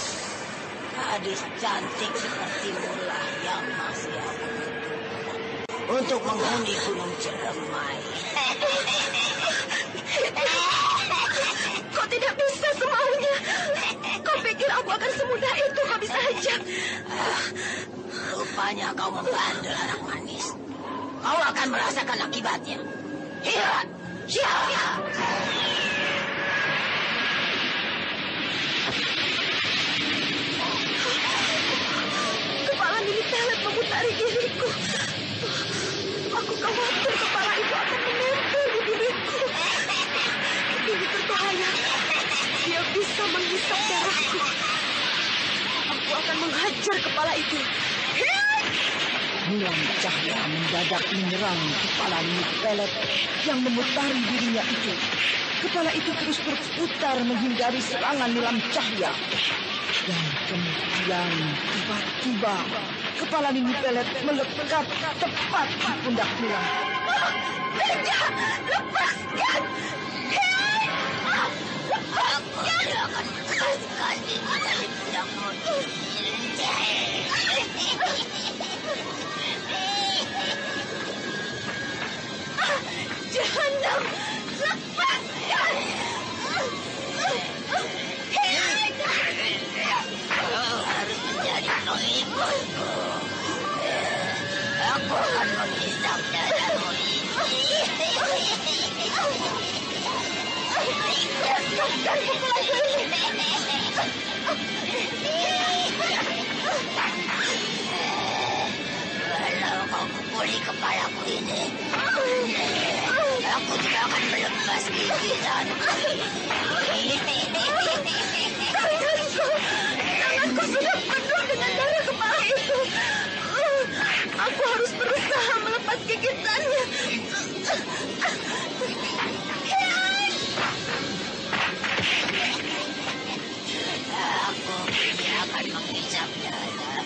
Gadis cantik sepertimu lah yang masih aku butuhkan untuk menghuni Gunung Ciremai. Kau tidak bisa semaunya. Kau pikir aku akan semudah itu kau bisa ajak. Rupanya kau membandel anak manis. Kau akan merasakan akibatnya. Hirat, siap. Kepala Nini Pelet memutari diriku. Aku khawatir kepala itu akan menempel di diriku. Ini berbahaya. Dia bisa menghisap darahku. Aku akan menghajar kepala itu. Nilam Cahya mendadak menyerang kepala Nini Pelet yang memutari dirinya itu. Kepala itu terus berputar menghindari serangan Nilam Cahya. Dan kemudian tiba-tiba kepala Nini Pelet melekat tepat di pundak Nilam. Tidak, lepaskan. Aku tidak akan lepaskan diri dari pundakmu. Jahanam, lepaskan. Kau harus menjadi pengikutku. Aku akan menghisap darahmu ini. Kalau kau pukuli kepalaku ini, aku tidak akan melepas gigitanku. Tanganku sudah penuh dengan darah kepala itu. Aku harus berusaha melepas gigitannya. Aku tidak akan menghisap darah.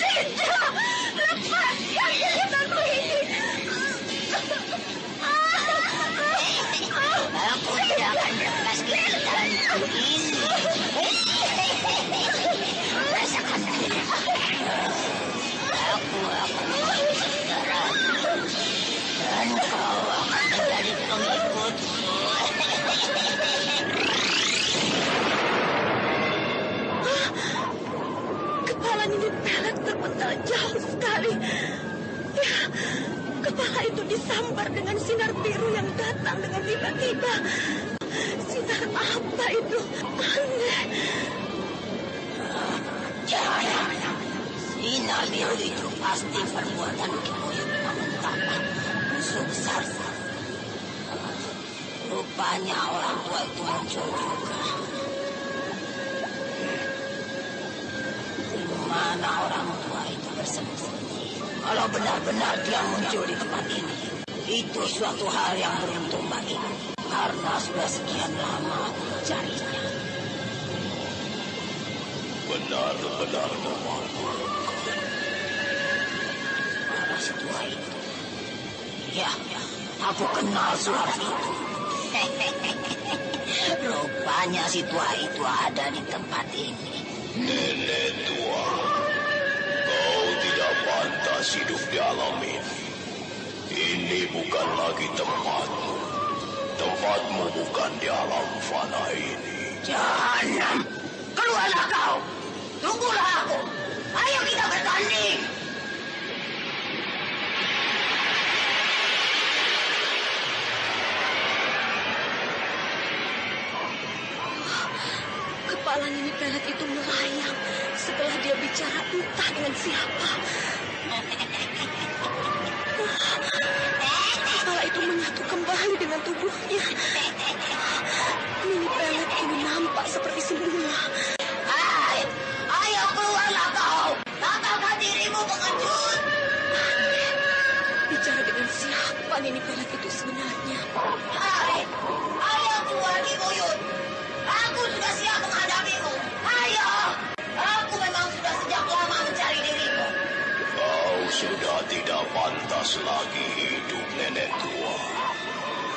Tidak, lepaskan gigitanku ini. Aku tidak akan melepas gigitanku ini. Rasakan ini. Aku akan menghisap darahmu. Dan kau akan menjadi pengikutku. Kepala Nini Pelet terpental jauh sekali. Ya, kepala itu disambar dengan sinar biru yang datang dengan tiba-tiba. Sinar apa itu? Aneh. Jangan. Sinar biru itu pasti perbuatan Kibuyut Pamungkapah. Sukses. Rupanya orang tua itu muncul juga. mana orang tua itu bersembunyi. Kalau benar-benar dia muncul di tempat ini, itu suatu hal yang beruntung bagiku, karena sudah sekian lama aku mencarinya. Benar-benar memalukan. Suara si tua itu. Ya, aku kenal suara itu. Rupanya si tua itu ada di tempat ini. Nenek tua, kau tidak pantas hidup di alam ini. Ini bukan lagi tempatmu. Tempatmu bukan di alam fana ini. Jahanam! Keluarlah kau! Tunggulah aku! Ayo kita bertanding! Kepala Nini Pelet itu melayang setelah dia bicara entah dengan siapa. Kepala itu menyatu kembali dengan tubuhnya. Nini Pelet kini nampak seperti semula. Hai! Ayo keluarlah kau! Katakan dirimu pengecut! Bicara dengan siapa Nini Pelet itu sebenarnya? Hai! Ayo keluar Ki Buyut! Aku sudah siap menghadapimu. Ayo! Aku memang sudah sejak lama mencari dirimu. Kau sudah tidak pantas lagi hidup, nenek tua.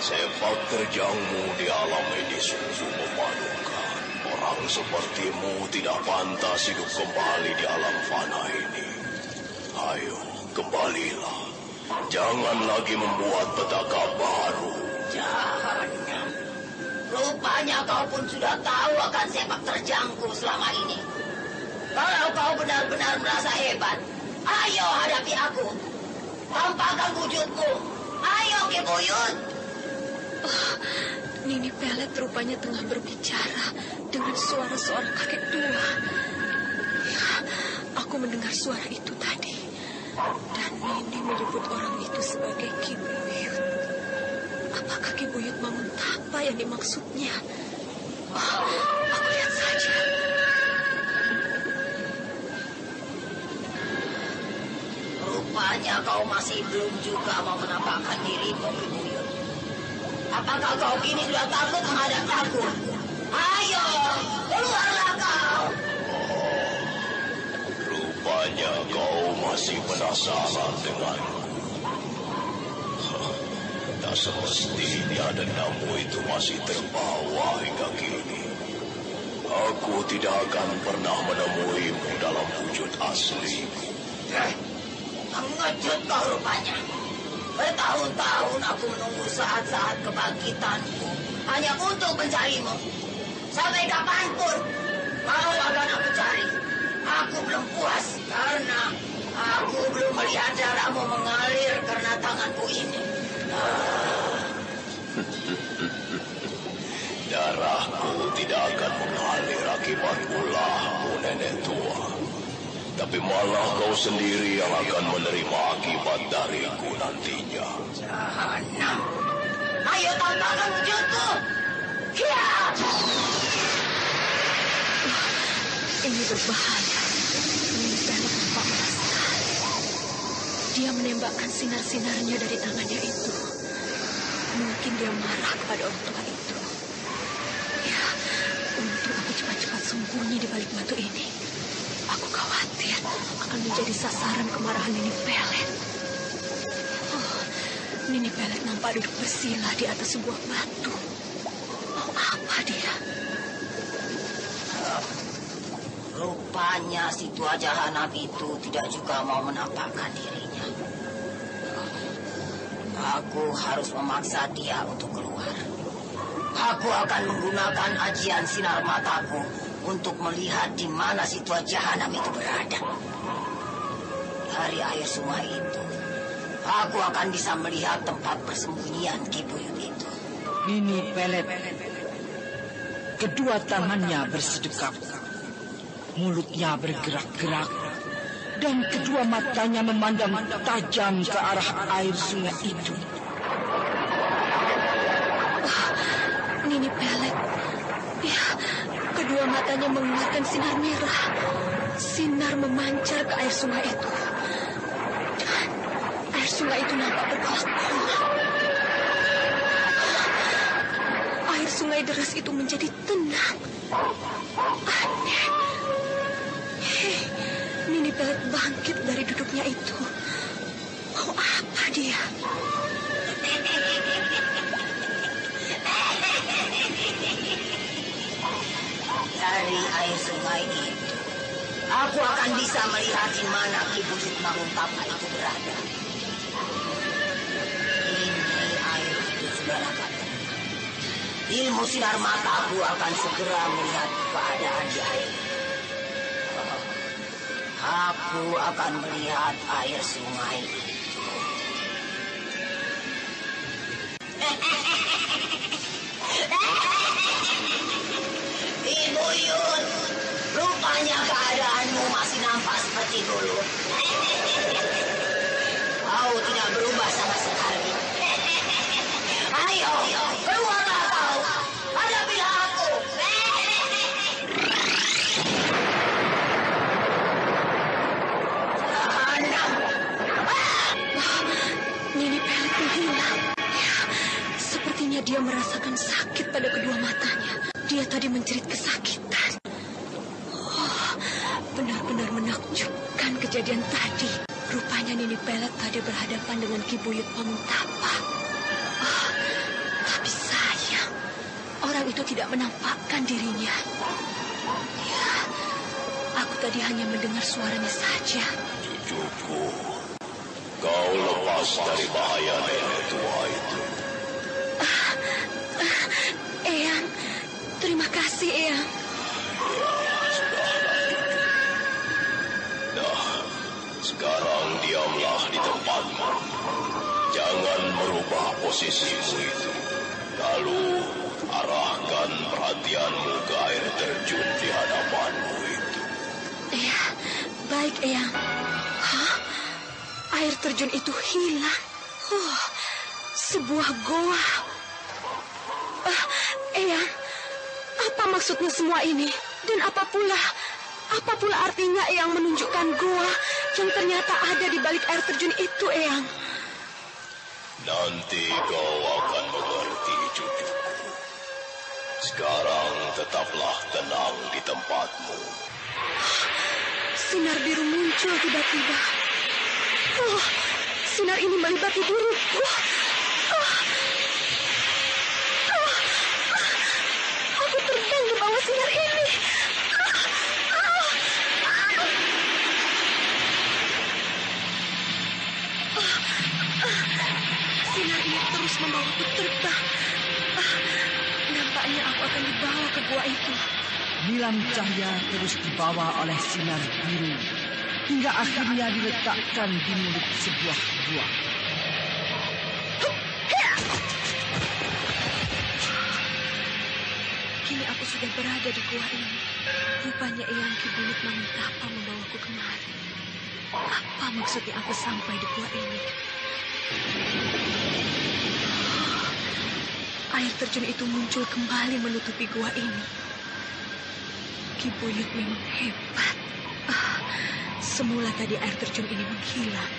Sepak terjangmu di alam ini sungguh memalukan. Orang sepertimu tidak pantas hidup kembali di alam fana ini. Ayo, kembalilah. Jangan lagi membuat petaka baru. Jahanam. Rupanya kau pun sudah tahu akan sepak terjangku selama ini. Kalau kau benar-benar merasa hebat, ayo hadapi aku. Tampakkan wujudmu. Ayo Ki Buyut. Nini Pelet rupanya tengah berbicara dengan suara-suara kakek tua. Ya, aku mendengar suara itu tadi. Dan Nini menyebut orang itu sebagai Ki Buyut. Apakah Ki Buyut Manguntapa yang dimaksudnya? Aku lihat saja. Rupanya kau masih belum juga mau menampakkan dirimu, Ki Buyut. Apakah kau kini sudah takut menghadap aku? Ayo, keluarlah kau. Rupanya kau masih penasaran denganku. Tak semestinya dendammu itu masih terbawa hingga kini. Aku tidak akan pernah menemuimu dalam wujud asli. Mengejut kau rupanya. Bertahun-tahun aku menunggu saat-saat kebangkitanku hanya untuk mencarimu. Sampai kapanpun kau akan aku cari. Aku belum puas karena aku belum melihat darahmu mengalir karena tanganku ini. Darahku tidak akan mengalir akibat ulahmu, nenek tua. Tapi malah kau sendiri yang akan menerima akibat dariku nantinya. Jahanam. Ayo tampakkan wujudku. Ya! Ini berbahaya. Nini Pelet nampak sekali. Dia menembakkan sinar-sinarnya dari tangannya itu. Mungkin dia marah kepada orang tua itu. Ya, untung aku cepat-cepat sembunyi di balik batu ini. Aku khawatir akan menjadi sasaran kemarahan Nini Pelet. Nini Pelet nampak duduk bersila di atas sebuah batu. Mau apa dia? Rupanya si tua jahanam itu tidak juga mau menampakkan dirinya. Aku harus memaksa dia untuk keluar. Aku akan menggunakan ajian sinar mataku untuk melihat di mana si tua jahanam itu berada. Dari air sungai itu, aku akan bisa melihat tempat persembunyian Ki Buyut itu. Nini Pelet, kedua tangannya bersedekap, mulutnya bergerak-gerak, dan kedua matanya memandang tajam ke arah air sungai itu. Nini Pelet, ya, kedua matanya mengeluarkan sinar merah. Sinar memancar ke air sungai itu. Dan air sungai itu nampak berkolak-kolak. Air sungai deras itu menjadi tenang. Aneh. Hei, Nini Pelet bangkit dari duduknya itu. Mau apa dia? Dari air sungai itu, aku akan bisa melihat di mana Ki Buyut Manguntapa itu berada. Ini air itu sudah dapat tenang. Ilmu sinar mataku akan segera melihat keadaan di air. Aku akan melihat air sungai itu. Ibu Yun, rupanya keadaanmu masih nampak seperti dulu. Kau tidak berubah sama sekali. Ayo, keluarlah kau. Hadapilah aku. Nini Pelet menghilang. Ya, sepertinya dia merasakan sakit pada kedua matanya. Dia tadi menjerit kesakitan. Oh, benar-benar menakjubkan kejadian tadi. Rupanya Nini Pelet tadi berhadapan dengan Ki Buyut Manguntapa. Oh, tapi sayang, orang itu tidak menampakkan dirinya. Ya, aku tadi hanya mendengar suaranya saja. Cucuku, kau lepas dari bahaya nenek tua itu. Eyang, terima kasih, Eyang. Ya, sudahlah, cucu. Nah, sekarang diamlah di tempatmu. Jangan merubah posisimu itu. Lalu, arahkan perhatianmu ke air terjun di hadapanmu itu. Ya, baik, Eyang. Hah? Air terjun itu hilang. Oh, sebuah goa. Eyang, apa maksudnya semua ini? Dan apa pula artinya Eyang menunjukkan goa yang ternyata ada di balik air terjun itu, Eyang? Nanti kau akan mengerti, cucuku. Sekarang tetaplah tenang di tempatmu. Sinar biru muncul tiba-tiba. Oh, sinar ini melibati diriku. Aku terbang di bawah sinar ini. Sinar ini terus membawaku terbang. Nampaknya aku akan dibawa ke gua itu. Nilam cahaya terus dibawa oleh sinar biru hingga akhirnya diletakkan di mulut sebuah gua. Kini aku sudah berada di gua ini. Rupanya Eyang Ki Buyut Manguntapa membawaku kemari. Apa maksudnya aku sampai di gua ini? Air terjun itu muncul kembali menutupi gua ini. Ki Buyut memang hebat. Semula tadi air terjun ini menghilang.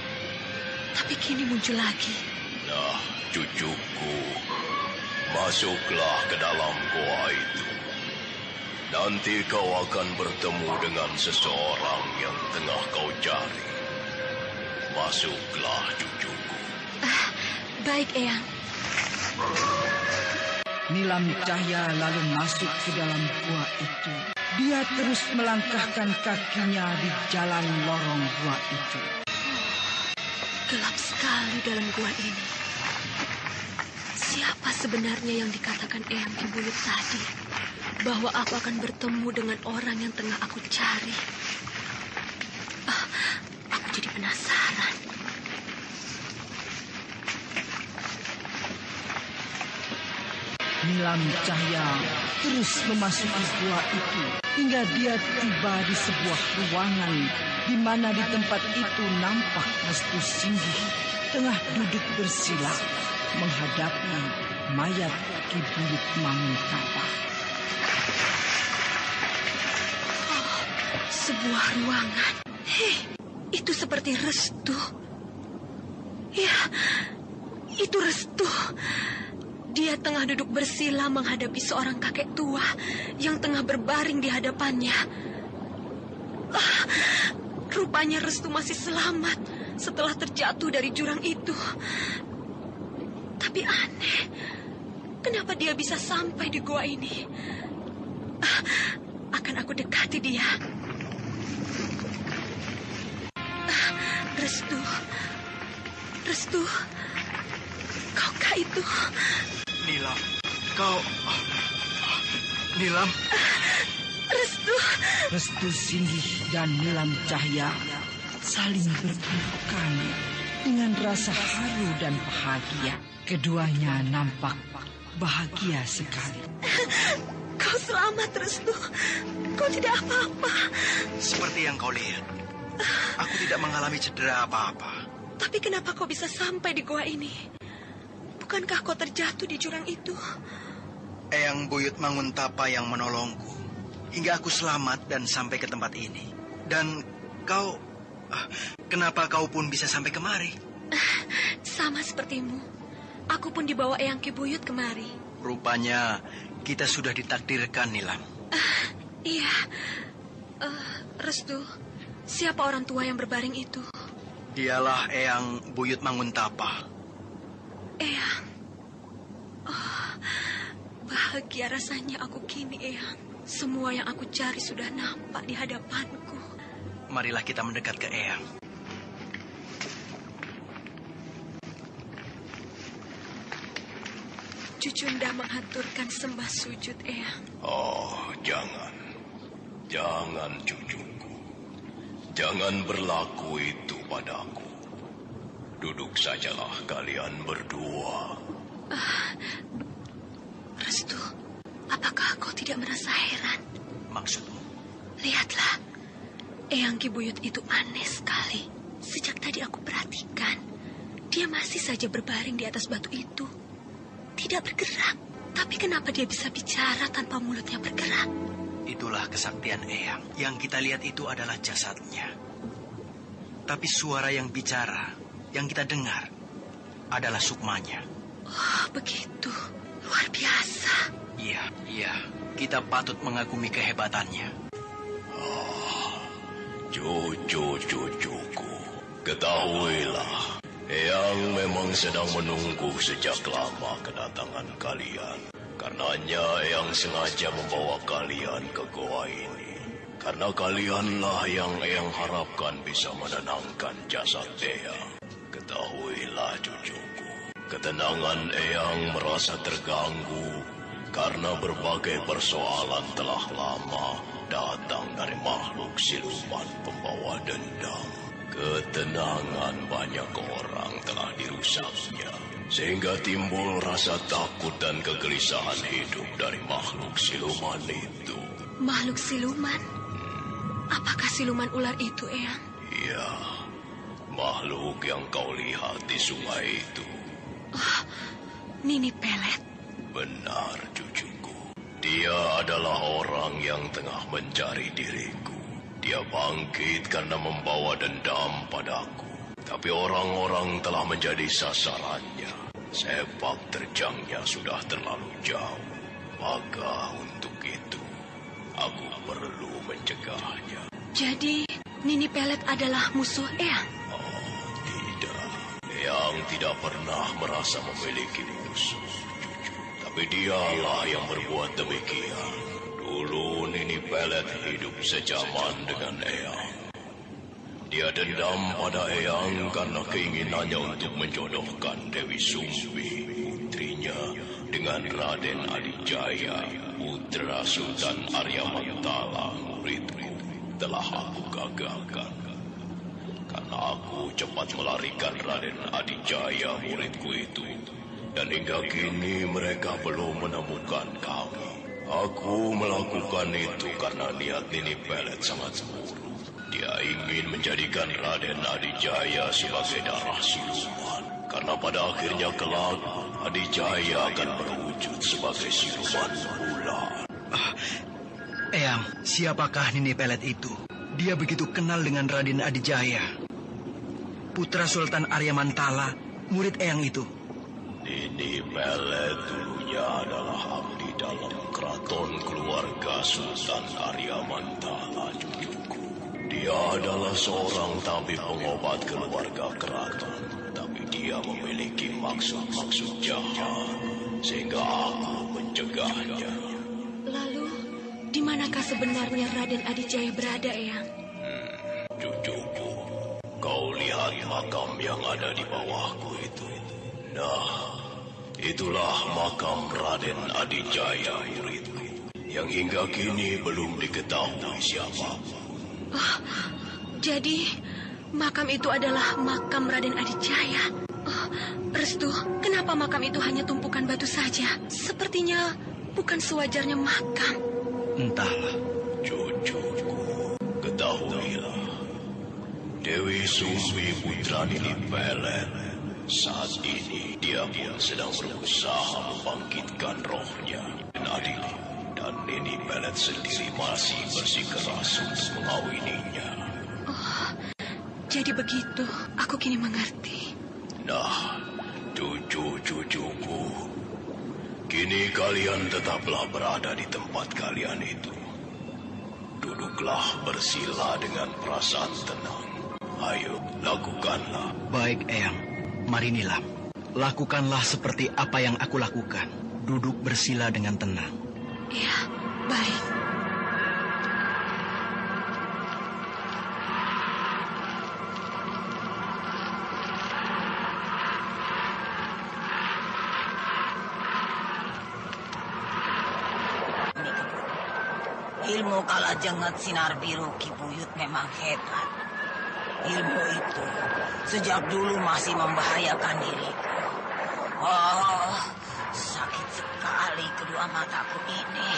Tapi kini muncul lagi. Nah, cucuku, masuklah ke dalam goa itu. Nanti kau akan bertemu dengan seseorang yang tengah kau cari. Masuklah, cucuku. Baik, Eyang. Nilam cahaya lalu masuk ke dalam gua itu. Dia terus melangkahkan kakinya di jalan lorong gua itu. Gelap sekali dalam gua ini. Siapa sebenarnya yang dikatakan Eyang Ki Buyut tadi? Bahwa aku akan bertemu dengan orang yang tengah aku cari. Aku jadi penasaran. Nilam cahaya terus memasuki gua itu hingga dia tiba di sebuah ruangan di mana di tempat itu nampak Restu Singgih tengah duduk bersila menghadapi mayat Ki Buyut Manguntapa. Sebuah ruangan. Hei, itu seperti Restu. Ya, itu Restu. Dia tengah duduk bersila menghadapi seorang kakek tua yang tengah berbaring di hadapannya. Rupanya Restu masih selamat setelah terjatuh dari jurang itu. Tapi aneh, kenapa dia bisa sampai di gua ini? Akan aku dekati dia. Restu, Restu, kaukah itu? Nilam, kau... Nilam? Restu. Restu Sindih dan Nilam Cahya saling berpelukan dengan rasa haru dan bahagia. Keduanya nampak bahagia sekali. Kau selamat, Restu. Kau tidak apa-apa. Seperti yang kau lihat, aku tidak mengalami cedera apa-apa. Tapi kenapa kau bisa sampai di gua ini? Bukankah kau terjatuh di jurang itu? Eyang Buyut Manguntapa yang menolongku hingga aku selamat dan sampai ke tempat ini. Dan kau... kenapa kau pun bisa sampai kemari? Sama sepertimu. Aku pun dibawa Eyang Ki Buyut kemari. Rupanya kita sudah ditakdirkan, Nilam. Iya. Restu, siapa orang tua yang berbaring itu? Dialah Eyang Buyut Manguntapa. Eyang. Oh, bahagia rasanya aku kini, Eyang. Semua yang aku cari sudah nampak di hadapanku. Marilah kita mendekat ke Eyang. Cucunda mengaturkan sembah sujud, Eyang. Oh, jangan. Jangan, cucuku. Jangan berlaku itu padaku. Duduk sajalah kalian berdua. Restu, apakah kau tidak merasa heran? Maksudmu? Lihatlah, Eyang Ki Buyut itu aneh sekali. Sejak tadi aku perhatikan, dia masih saja berbaring di atas batu itu. Tidak bergerak. Tapi kenapa dia bisa bicara tanpa mulutnya bergerak? Itulah kesaktian Eyang. Yang kita lihat itu adalah jasadnya. Tapi suara yang bicara, yang kita dengar, adalah sukmanya. Oh, begitu. Luar biasa. Iya. Kita patut mengagumi kehebatannya. Cucu-cucuku, ketahuilah, Eyang memang sedang menunggu sejak lama kedatangan kalian. Karenanya Eyang sengaja membawa kalian ke goa ini. Karena kalianlah yang Eyang harapkan bisa menenangkan jasad Eyang. Ketahuilah cucuku, ketenangan Eyang merasa terganggu karena berbagai persoalan telah lama datang dari makhluk siluman pembawa dendam. Ketenangan banyak orang telah dirusaknya, sehingga timbul rasa takut dan kegelisahan hidup dari makhluk siluman itu. Makhluk siluman? Apakah siluman ular itu, Eyang? Iya, makhluk yang kau lihat di sungai itu. Oh, Nini Pelet. Benar, cucuku. Dia adalah orang yang tengah mencari diriku. Dia bangkit karena membawa dendam padaku. Tapi orang-orang telah menjadi sasarannya. Sepak terjangnya sudah terlalu jauh. Maka untuk itu, aku perlu mencegahnya. Jadi, Nini Pelet adalah musuh Eyang? Oh, tidak. Eyang tidak pernah merasa memiliki musuh. Tapi dialah yang berbuat demikian. Dulu Nini Pelet hidup sejaman dengan Eyang. Dia dendam pada Eyang karena keinginannya untuk menjodohkan Dewi Sumbi, putrinya, dengan Raden Adijaya, putra Sultan Arya Mantala, muridku. Telah aku gagalkan. Karena aku cepat melarikan Raden Adijaya, muridku itu. Dan hingga kini mereka belum menemukan kami. Aku melakukan itu karena niat Nini Pelet sangat buruk. Dia ingin menjadikan Raden Adijaya sebagai darah siluman. Karena pada akhirnya kelak, Adijaya akan berwujud sebagai siluman ular. Eyang, siapakah Nini Pelet itu? dia begitu kenal dengan Raden Adijaya, putra Sultan Arya Mantala, murid Eyang itu. Nini Pelet dulunya adalah abdi dalam keraton keluarga Sultan Arya Mantala, cucuku. Dia adalah seorang tabib pengobat keluarga keraton, tapi dia memiliki maksud-maksud jahat, sehingga aku mencegahnya. Lalu, di manakah sebenarnya Raden Adijaya berada, Eyang? Cucuku, kau lihat makam yang ada di bawahku itu. Nah, itulah makam Raden Adijaya, muridku, yang hingga kini belum diketahui siapa. Oh, jadi makam itu adalah makam Raden Adijaya. Oh, Restu, kenapa makam itu hanya tumpukan batu saja? Sepertinya bukan sewajarnya makam. Entahlah. Cucuku, ketahuilah, Dewi Sumbi putra Nini Pelet, saat ini dia pun sedang berusaha membangkitkan rohnya dan adiknya. Dan Nini Pelet sendiri masih bersikeras untuk mengawininya. Oh, jadi begitu. Aku kini mengerti. Nah, cucu-cucuku, kini kalian tetaplah berada di tempat kalian itu. Duduklah bersila dengan perasaan tenang. Ayo, lakukanlah. Baik, Eyang. Mari Nilam. Lakukanlah seperti apa yang aku lakukan. Duduk bersila dengan tenang. Ya, baik. Ilmu Kalajengat Sinar Biru Ki Buyut memang hebat. Ilmu itu sejak dulu masih membahayakan diriku. Oh, sakit sekali kedua mataku ini.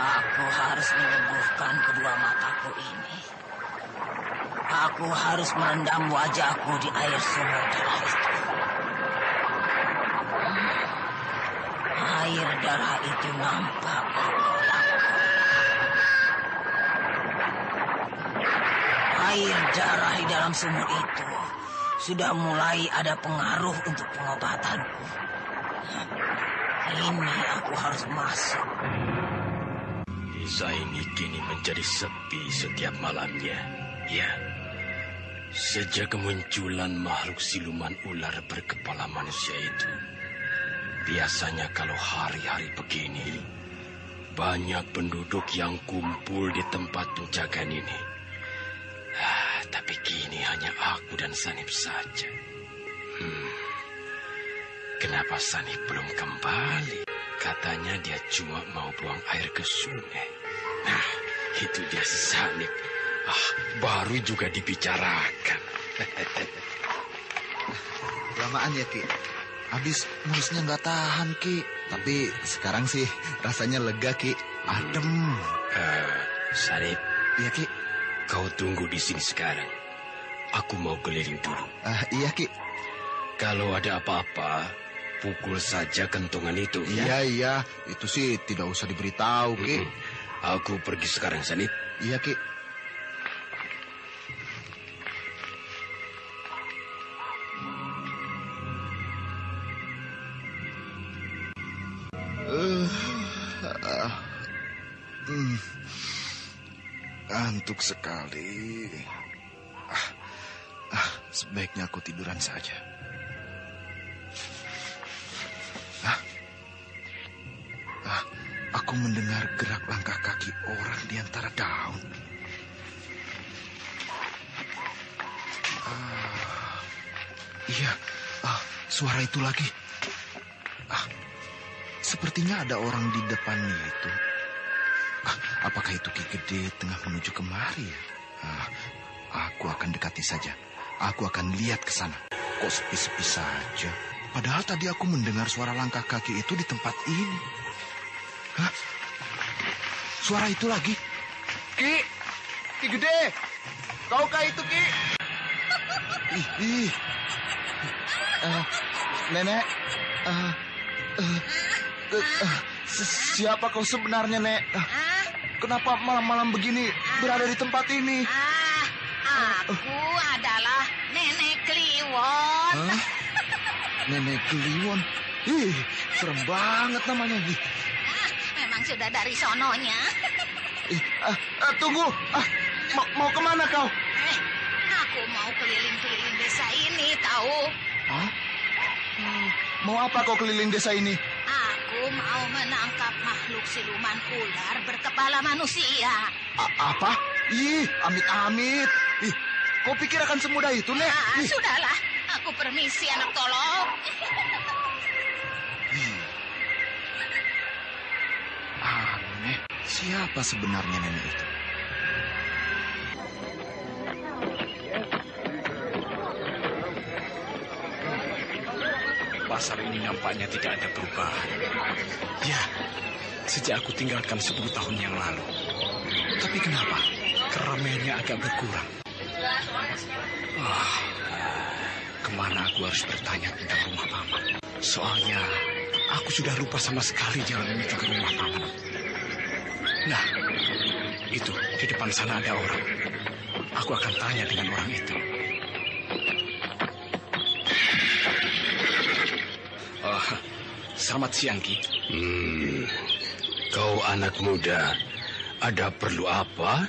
Aku harus menyembuhkan kedua mataku ini. Aku harus merendam wajahku di air sumur darah itu. Air darah itu nampak berkolak-kolak. Air darah di dalam sumur itu sudah mulai ada pengaruh untuk pengobatanku. Ini aku harus masuk. Desa ini kini menjadi sepi setiap malamnya. Ya, sejak kemunculan makhluk siluman ular berkepala manusia itu. Biasanya kalau hari-hari begini, banyak penduduk yang kumpul di tempat penjagaan ini. Tapi kini hanya aku dan Sanip saja. Kenapa Sanip belum kembali? Katanya dia cuma mau buang air ke sungai. Nah, itu dia si Sanip. Baru juga dibicarakan. Lamaan ya, Ki. Habis mulusnya nggak tahan, Ki. Tapi sekarang sih rasanya lega, Ki. Adem. Sanip. Iya, Ki. Kau tunggu di sini sekarang. Aku mau keliling dulu. Iya, Ki. Kalau ada apa-apa, pukul saja kentongan itu. Iya. Itu sih tidak usah diberitahu, Ki. Aku pergi sekarang, Sanip. Iya, Ki. Ngantuk sekali. Sebaiknya aku tiduran saja. Aku mendengar gerak langkah kaki orang di antara daun. Iya, suara itu lagi. Sepertinya ada orang di depan itu. Apakah itu Ki Gede tengah menuju kemari ya? Aku akan dekati saja. Aku akan lihat ke sana. Kok sepi-sepi saja? Padahal tadi aku mendengar suara langkah kaki itu di tempat ini. Suara itu lagi. Ki Gede! Kaukah itu, Ki? Nenek. Siapa kau sebenarnya, Nek? Kenapa malam-malam begini berada di tempat ini? Aku adalah Nenek Kliwon. Nenek Kliwon? Ih, serem banget namanya. Memang sudah dari sononya. Tunggu. Mau kemana kau? Aku mau keliling-keliling desa ini, tahu? Mau apa kau keliling desa ini? Aku mau menangkap makhluk siluman ular berkepala manusia. Apa? Ih, amit-amit. Ih, kau pikir akan semudah itu, Nek? Sudahlah, aku permisi, anak tolong. Aneh, siapa sebenarnya nenek itu? Pasar ini nampaknya tidak ada perubahan. Ya, sejak aku tinggalkan 10 tahun yang lalu. Tapi kenapa keramaiannya agak berkurang? Kemana aku harus bertanya tentang rumah paman? Soalnya aku sudah lupa sama sekali jalan menuju ke rumah paman. Nah, itu di depan sana ada orang. Aku akan tanya dengan orang itu. Selamat siang, Ki. Kau anak muda, ada perlu apa?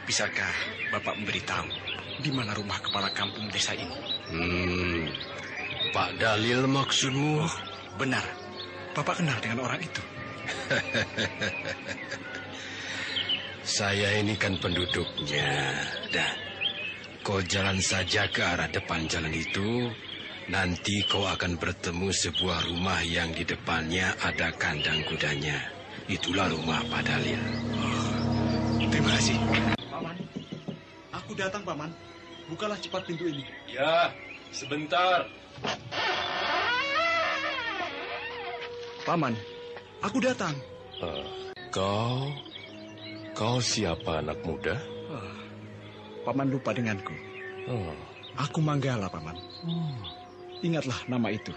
Bisakah Bapak memberitahu di mana rumah kepala kampung desa ini? Pak Dalil maksudmu? Benar. Bapak kenal dengan orang itu? Saya ini kan penduduknya. Dan kau jalan saja ke arah depan jalan itu. Nanti kau akan bertemu sebuah rumah yang di depannya ada kandang kudanya. Itulah rumah Pak Dalil. Terima kasih. Paman, aku datang, Paman. Bukalah cepat pintu ini. Ya, sebentar. Paman, aku datang. Kau siapa, anak muda? Paman lupa denganku. Aku Manggala, Paman. Ingatlah nama itu.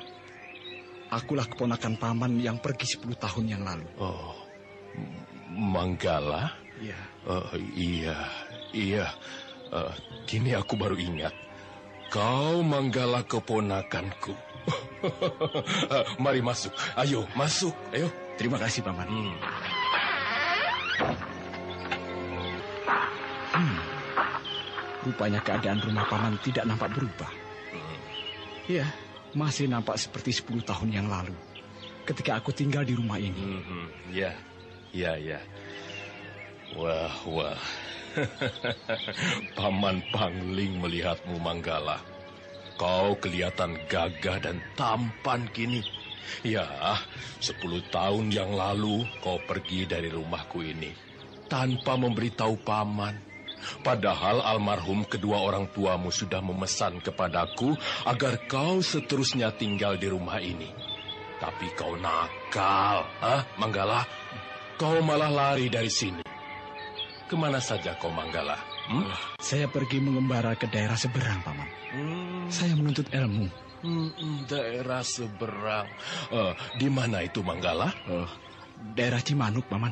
Akulah keponakan paman yang pergi 10 tahun yang lalu. Manggala? Iya. Iya. Kini aku baru ingat. Kau Manggala keponakanku. Mari masuk. Ayo, masuk. Ayo. Terima kasih, Paman. Rupanya keadaan rumah paman tidak nampak berubah. Ya, masih nampak seperti 10 tahun yang lalu. Ketika aku tinggal di rumah ini. Ya. Wah. Paman Pangling melihatmu, Manggala. Kau kelihatan gagah dan tampan kini. Ya, 10 tahun yang lalu kau pergi dari rumahku ini tanpa memberitahu paman. Padahal almarhum kedua orang tuamu sudah memesan kepadaku agar kau seterusnya tinggal di rumah ini. Tapi kau nakal, Manggala? Kau malah lari dari sini. Kemana saja kau, Manggala? Saya pergi mengembara ke daerah seberang, Paman. Saya menuntut ilmu. Daerah seberang. Di mana itu, Manggala? Daerah Cimanuk, Paman.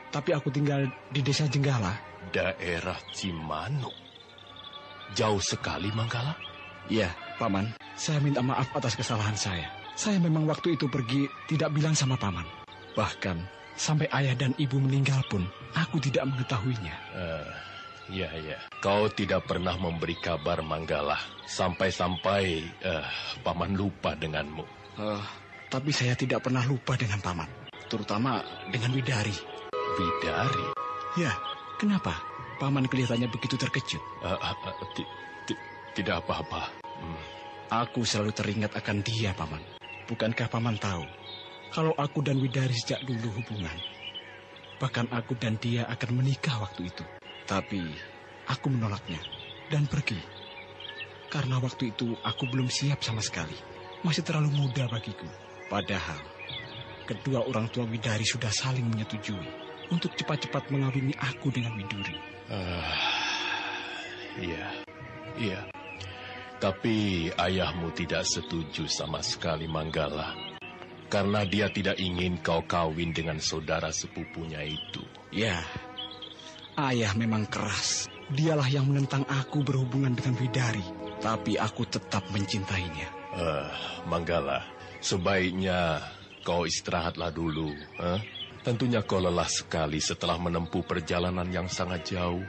Tapi aku tinggal di desa Jenggala. Daerah Cimanuk. Jauh sekali, Manggala? Iya, Paman. Saya minta maaf atas kesalahan saya. Saya memang waktu itu pergi tidak bilang sama Paman. Bahkan sampai ayah dan ibu meninggal pun aku tidak mengetahuinya. Ya. Kau tidak pernah memberi kabar, Manggala. Sampai-sampai Paman lupa denganmu. Tapi saya tidak pernah lupa dengan Paman. Terutama dengan Widari. Widari? Ya. Kenapa? Paman kelihatannya begitu terkejut. Tidak apa-apa. Aku selalu teringat akan dia, Paman. Bukankah Paman tahu kalau aku dan Widari sejak dulu hubungan? Bahkan aku dan dia akan menikah waktu itu. Tapi aku menolaknya dan pergi. Karena waktu itu aku belum siap sama sekali. Masih terlalu muda bagiku. Padahal kedua orang tua Widari sudah saling menyetujui untuk cepat-cepat mengawini aku dengan Widuri. Iya. Tapi ayahmu tidak setuju sama sekali, Manggala. Karena dia tidak ingin kau kawin dengan saudara sepupunya itu. Ya, ayah memang keras. Dialah yang menentang aku berhubungan dengan Widari. Tapi aku tetap mencintainya. Manggala, sebaiknya kau istirahatlah dulu. Tentunya kau lelah sekali setelah menempuh perjalanan yang sangat jauh.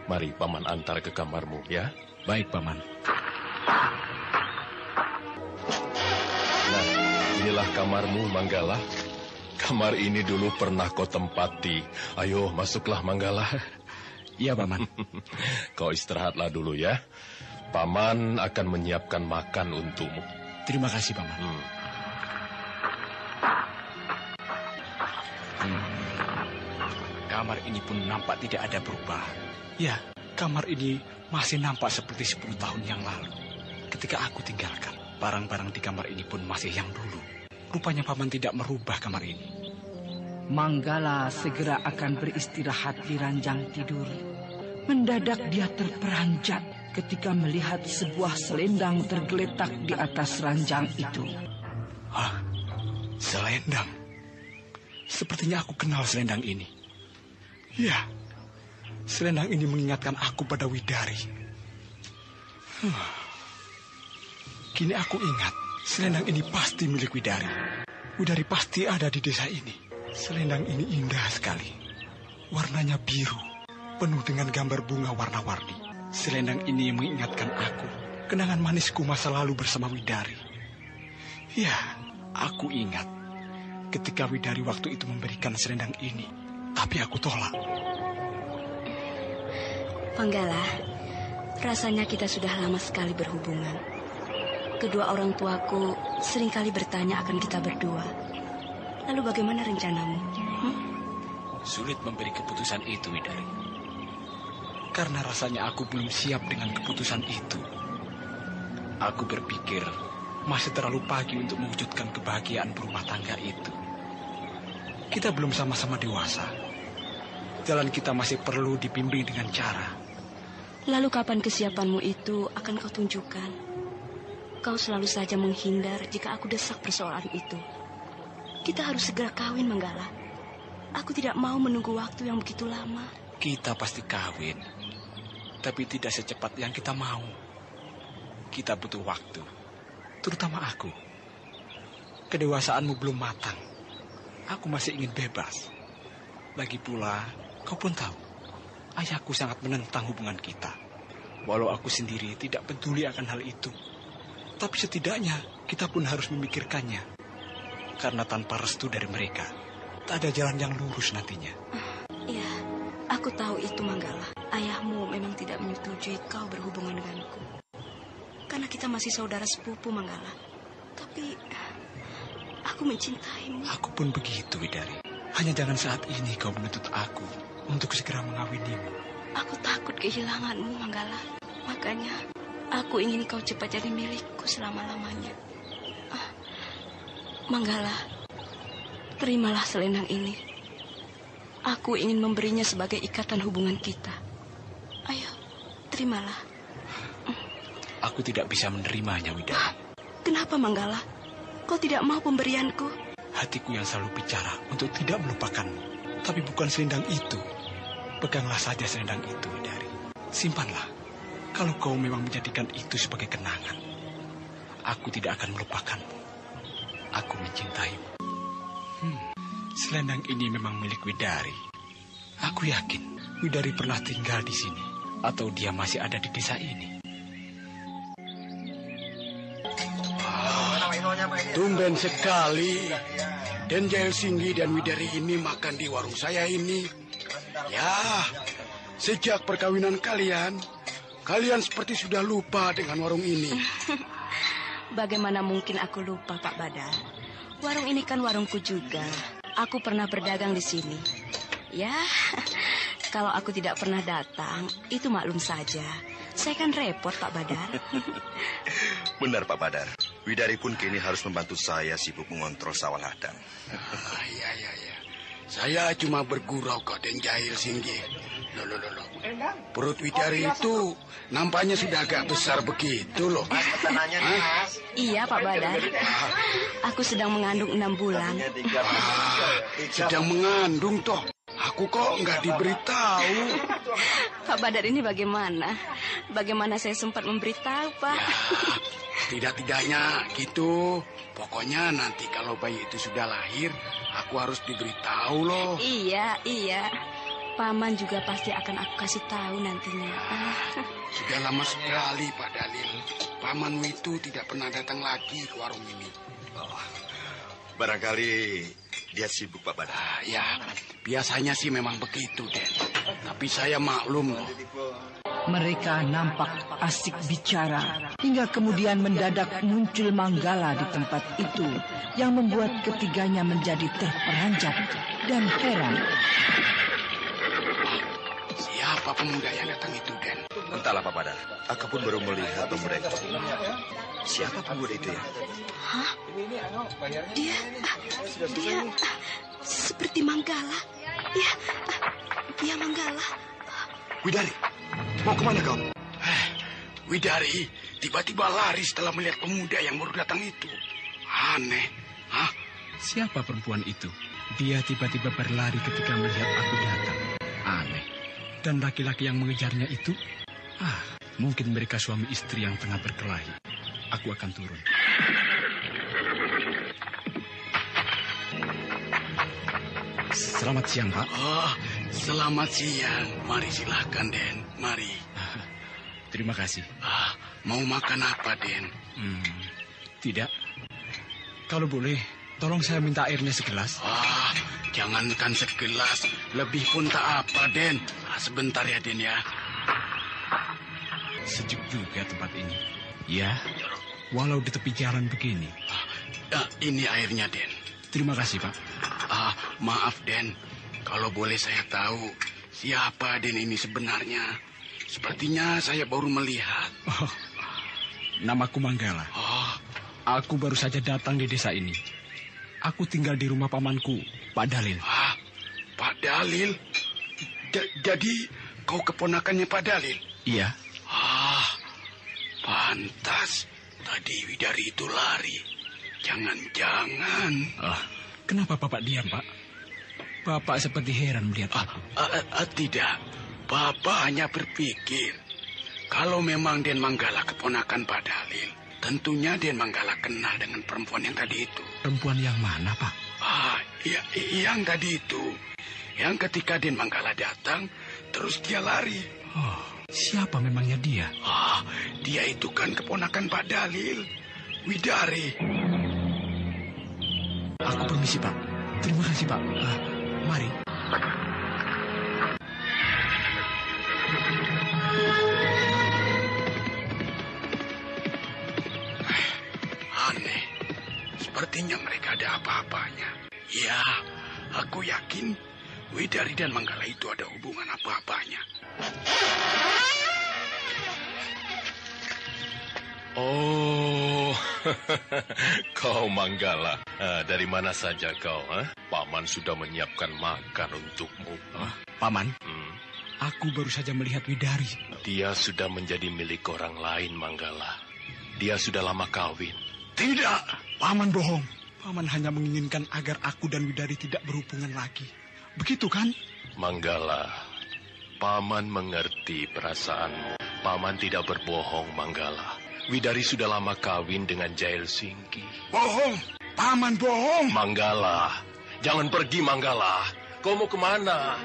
Mari Paman antar ke kamarmu, ya. Baik, Paman. Nah, inilah kamarmu, Manggala. Kamar ini dulu pernah kau tempati. Ayo, masuklah, Manggala. Iya, Paman. Kau istirahatlah dulu, ya. Paman akan menyiapkan makan untukmu. Terima kasih, Paman. Kamar ini pun nampak tidak ada perubahan. Ya, kamar ini masih nampak seperti 10 tahun yang lalu. Ketika aku tinggalkan, barang-barang di kamar ini pun masih yang dulu. Rupanya Paman tidak merubah kamar ini. Manggala segera akan beristirahat di ranjang tidur. Mendadak dia terperanjat ketika melihat sebuah selendang tergeletak di atas ranjang itu. Hah? Selendang? Sepertinya aku kenal selendang ini. Ya, selendang ini mengingatkan aku pada Widari. Kini aku ingat, selendang ini pasti milik Widari. Widari pasti ada di desa ini. Selendang ini indah sekali. Warnanya biru, penuh dengan gambar bunga warna-warni. Selendang ini mengingatkan aku kenangan manisku masa lalu bersama Widari. Ya, aku ingat ketika Widari waktu itu memberikan selendang ini, tapi aku tolak. Manggala, rasanya kita sudah lama sekali berhubungan. Kedua orang tuaku seringkali bertanya akan kita berdua. Lalu bagaimana rencanamu? Sulit memberi keputusan itu, Widari. Karena rasanya aku belum siap dengan keputusan itu. Aku berpikir masih terlalu pagi untuk mewujudkan kebahagiaan berumah tangga itu. Kita belum sama-sama dewasa. Jalan kita masih perlu dibimbing dengan cara. Lalu kapan kesiapanmu itu akan kau tunjukkan? Kau selalu saja menghindar jika aku desak persoalan itu. Kita harus segera kawin, Manggala. Aku tidak mau menunggu waktu yang begitu lama. Kita pasti kawin, tapi tidak secepat yang kita mau. Kita butuh waktu, terutama aku. Kedewasaanmu belum matang. Aku masih ingin bebas. Lagi pula, kau pun tahu, ayahku sangat menentang hubungan kita. Walau aku sendiri tidak peduli akan hal itu, tapi setidaknya kita pun harus memikirkannya. Karena tanpa restu dari mereka, tak ada jalan yang lurus nantinya. Iya, aku tahu itu, Manggala. Ayahmu memang tidak menyetujui kau berhubungan denganku. Karena kita masih saudara sepupu, Manggala. Tapi aku mencintaimu. Aku pun begitu, Widari. Hanya jangan saat ini kau menuntut aku untuk segera mengawinimu. Aku takut kehilanganmu, Manggala. Makanya aku ingin kau cepat jadi milikku selama-lamanya. Manggala, terimalah selendang ini. Aku ingin memberinya sebagai ikatan hubungan kita. Ayo, terimalah. Aku tidak bisa menerimanya, Widari. Kenapa, Manggala? Kau tidak mau pemberianku? Hatiku yang selalu bicara untuk tidak melupakanmu. Tapi bukan selendang itu. Peganglah saja selendang itu, Widari. Simpanlah. Kalau kau memang menjadikan itu sebagai kenangan, aku tidak akan melupakanmu. Aku mencintaimu. Selendang ini memang milik Widari. Aku yakin Widari pernah tinggal di sini, atau dia masih ada di desa ini. Tumben sekali. Den Jail Singgi dan Widari ini makan di warung saya ini. Ya, sejak perkawinan kalian seperti sudah lupa dengan warung ini. Bagaimana mungkin aku lupa, Pak Badar? Warung ini kan warungku juga. Aku pernah berdagang di sini. Ya, kalau aku tidak pernah datang, itu maklum saja. Saya kan repot, Pak Badar. Benar, Pak Badar. Widari pun kini harus membantu saya sibuk mengontrol sawah ladang. Iya. Saya cuma bergurau kok, Den Jahil Singgi. Loh. Perut Widari itu nampaknya sudah agak besar begitu loh. Mas, petenangnya nih, Mas. Iya, Pak Badar. Aku sedang mengandung 6 bulan. Sedang mengandung toh? Aku kok nggak diberitahu. Pak Badar ini bagaimana? Bagaimana saya sempat memberitahu, Pak? Tidak-tidaknya gitu. Pokoknya nanti kalau bayi itu sudah lahir, aku harus diberitahu loh. Iya. Paman juga pasti akan aku kasih tahu nantinya. Sudah lama sekali, Pak Dalil. Pamanmu itu tidak pernah datang lagi ke warung ini. Barangkali dia sibuk, Pak Badar. Ya, biasanya sih memang begitu, Den. Tapi saya maklum loh. Mereka nampak asik bicara hingga kemudian mendadak muncul Manggala di tempat itu yang membuat ketiganya menjadi terperanjat dan heran. Siapa pemuda yang datang itu, Den? Entahlah, Pak Badar. Aku pun baru melihat pemuda itu. Siapa pemuda itu ya? Hah? Dia seperti Manggala. Ya, dia Manggala. Widari, mau kemana kau? Widari tiba-tiba lari setelah melihat pemuda yang baru datang itu. Aneh. Hah? Siapa perempuan itu? Dia tiba-tiba berlari ketika melihat aku datang. Aneh. Dan laki-laki yang mengejarnya itu? Mungkin mereka suami istri yang tengah berkelahi. Aku akan turun. Selamat siang, Pak. Selamat siang. Mari silahkan, Den. Mari. Terima kasih. Mau makan apa, Den? Tidak. Kalau boleh, tolong saya minta airnya segelas. Jangankan segelas, lebih pun tak apa, Den. Sebentar ya, Den ya. Sejuk juga tempat ini. Ya, walau di tepi jalan begini. Ini airnya, Den. Terima kasih, Pak. Maaf, Den. Kalau boleh saya tahu, siapa Den ini sebenarnya? Sepertinya saya baru melihat. Namaku Manggala. Aku baru saja datang di desa ini. Aku tinggal di rumah pamanku, Pak Dalil. Pak Dalil? Jadi kau keponakannya Pak Dalil? Iya. Pantas tadi Widari itu lari. Jangan-jangan. Kenapa Bapak diam, Pak? Bapak seperti heran melihat aku. Tidak. Bapak hanya berpikir, kalau memang Den Manggala keponakan Pak Dalil, tentunya Den Manggala kenal dengan perempuan yang tadi itu. Perempuan yang mana, Pak? Yang tadi itu. Yang ketika Den Manggala datang, terus dia lari. Siapa memangnya dia? Dia itu kan keponakan Pak Dalil, Widari. Aku permisi, Pak. Terima kasih, Pak. Mari. Aneh. Sepertinya mereka ada apa-apanya. Ya, aku yakin Widari dan Manggala itu ada hubungan apa-apanya. Oh, kau Manggala. Dari mana saja kau? Paman sudah menyiapkan makan untukmu. Paman, aku baru saja melihat Widari. Dia sudah menjadi milik orang lain, Manggala. Dia sudah lama kawin. Tidak, Paman bohong. Paman hanya menginginkan agar aku dan Widari tidak berhubungan lagi. Begitu kan? Manggala, Paman mengerti perasaanmu. Paman tidak berbohong, Manggala. Widari sudah lama kawin dengan Jahil Singgi. Bohong! Paman bohong! Manggala, jangan pergi, Manggala. Kau mau kemana?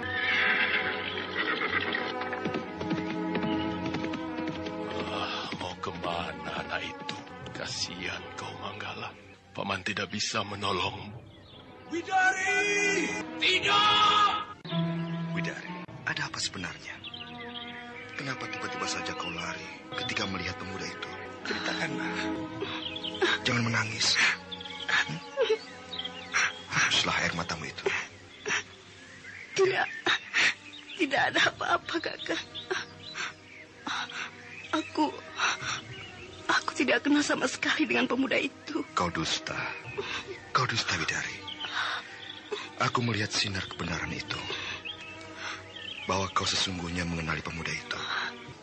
Mau kemana anak itu? Kasihan kau, Manggala. Paman tidak bisa menolongmu. Widari! Tidak! Widari, ada apa sebenarnya? Kenapa tiba-tiba saja kau lari ketika melihat pemuda itu? Ceritakanlah. Jangan menangis. Hapuslah air matamu itu. Tidak ada apa-apa, Kakak. Aku tidak kenal sama sekali dengan pemuda itu. Kau dusta. Kau dusta, Widari. Aku melihat sinar kebenaran itu. Bahwa kau sesungguhnya mengenali pemuda itu.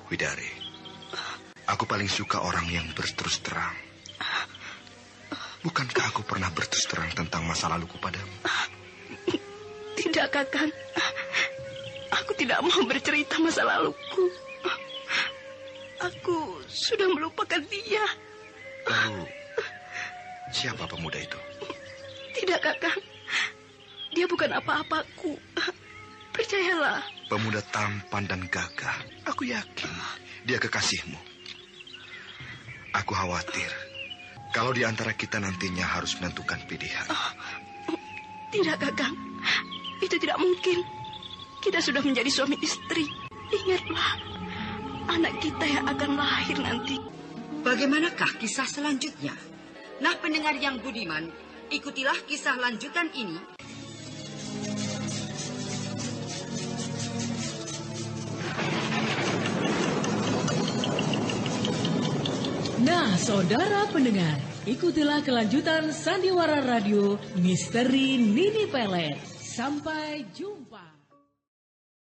Widari, aku paling suka orang yang berterus terang. Bukankah aku pernah berterus terang tentang masa laluku padamu? Tidak, Kakang. Aku tidak mau bercerita masa laluku. Aku sudah melupakan dia. Lalu, siapa pemuda itu? Tidak, Kakang. Dia bukan apa-apaku. Percayalah. Pemuda tampan dan gagah. Aku yakin dia kekasihmu. Aku khawatir kalau di antara kita nantinya harus menentukan pilihan. Tidak, Kakang. Itu tidak mungkin. Kita sudah menjadi suami istri. Ingatlah, anak kita yang akan lahir nanti. Bagaimanakah kisah selanjutnya? Nah, pendengar yang budiman, ikutilah kisah lanjutan ini. Nah, saudara pendengar, ikutilah kelanjutan Sandiwara Radio Misteri Nini Pelet. Sampai jumpa.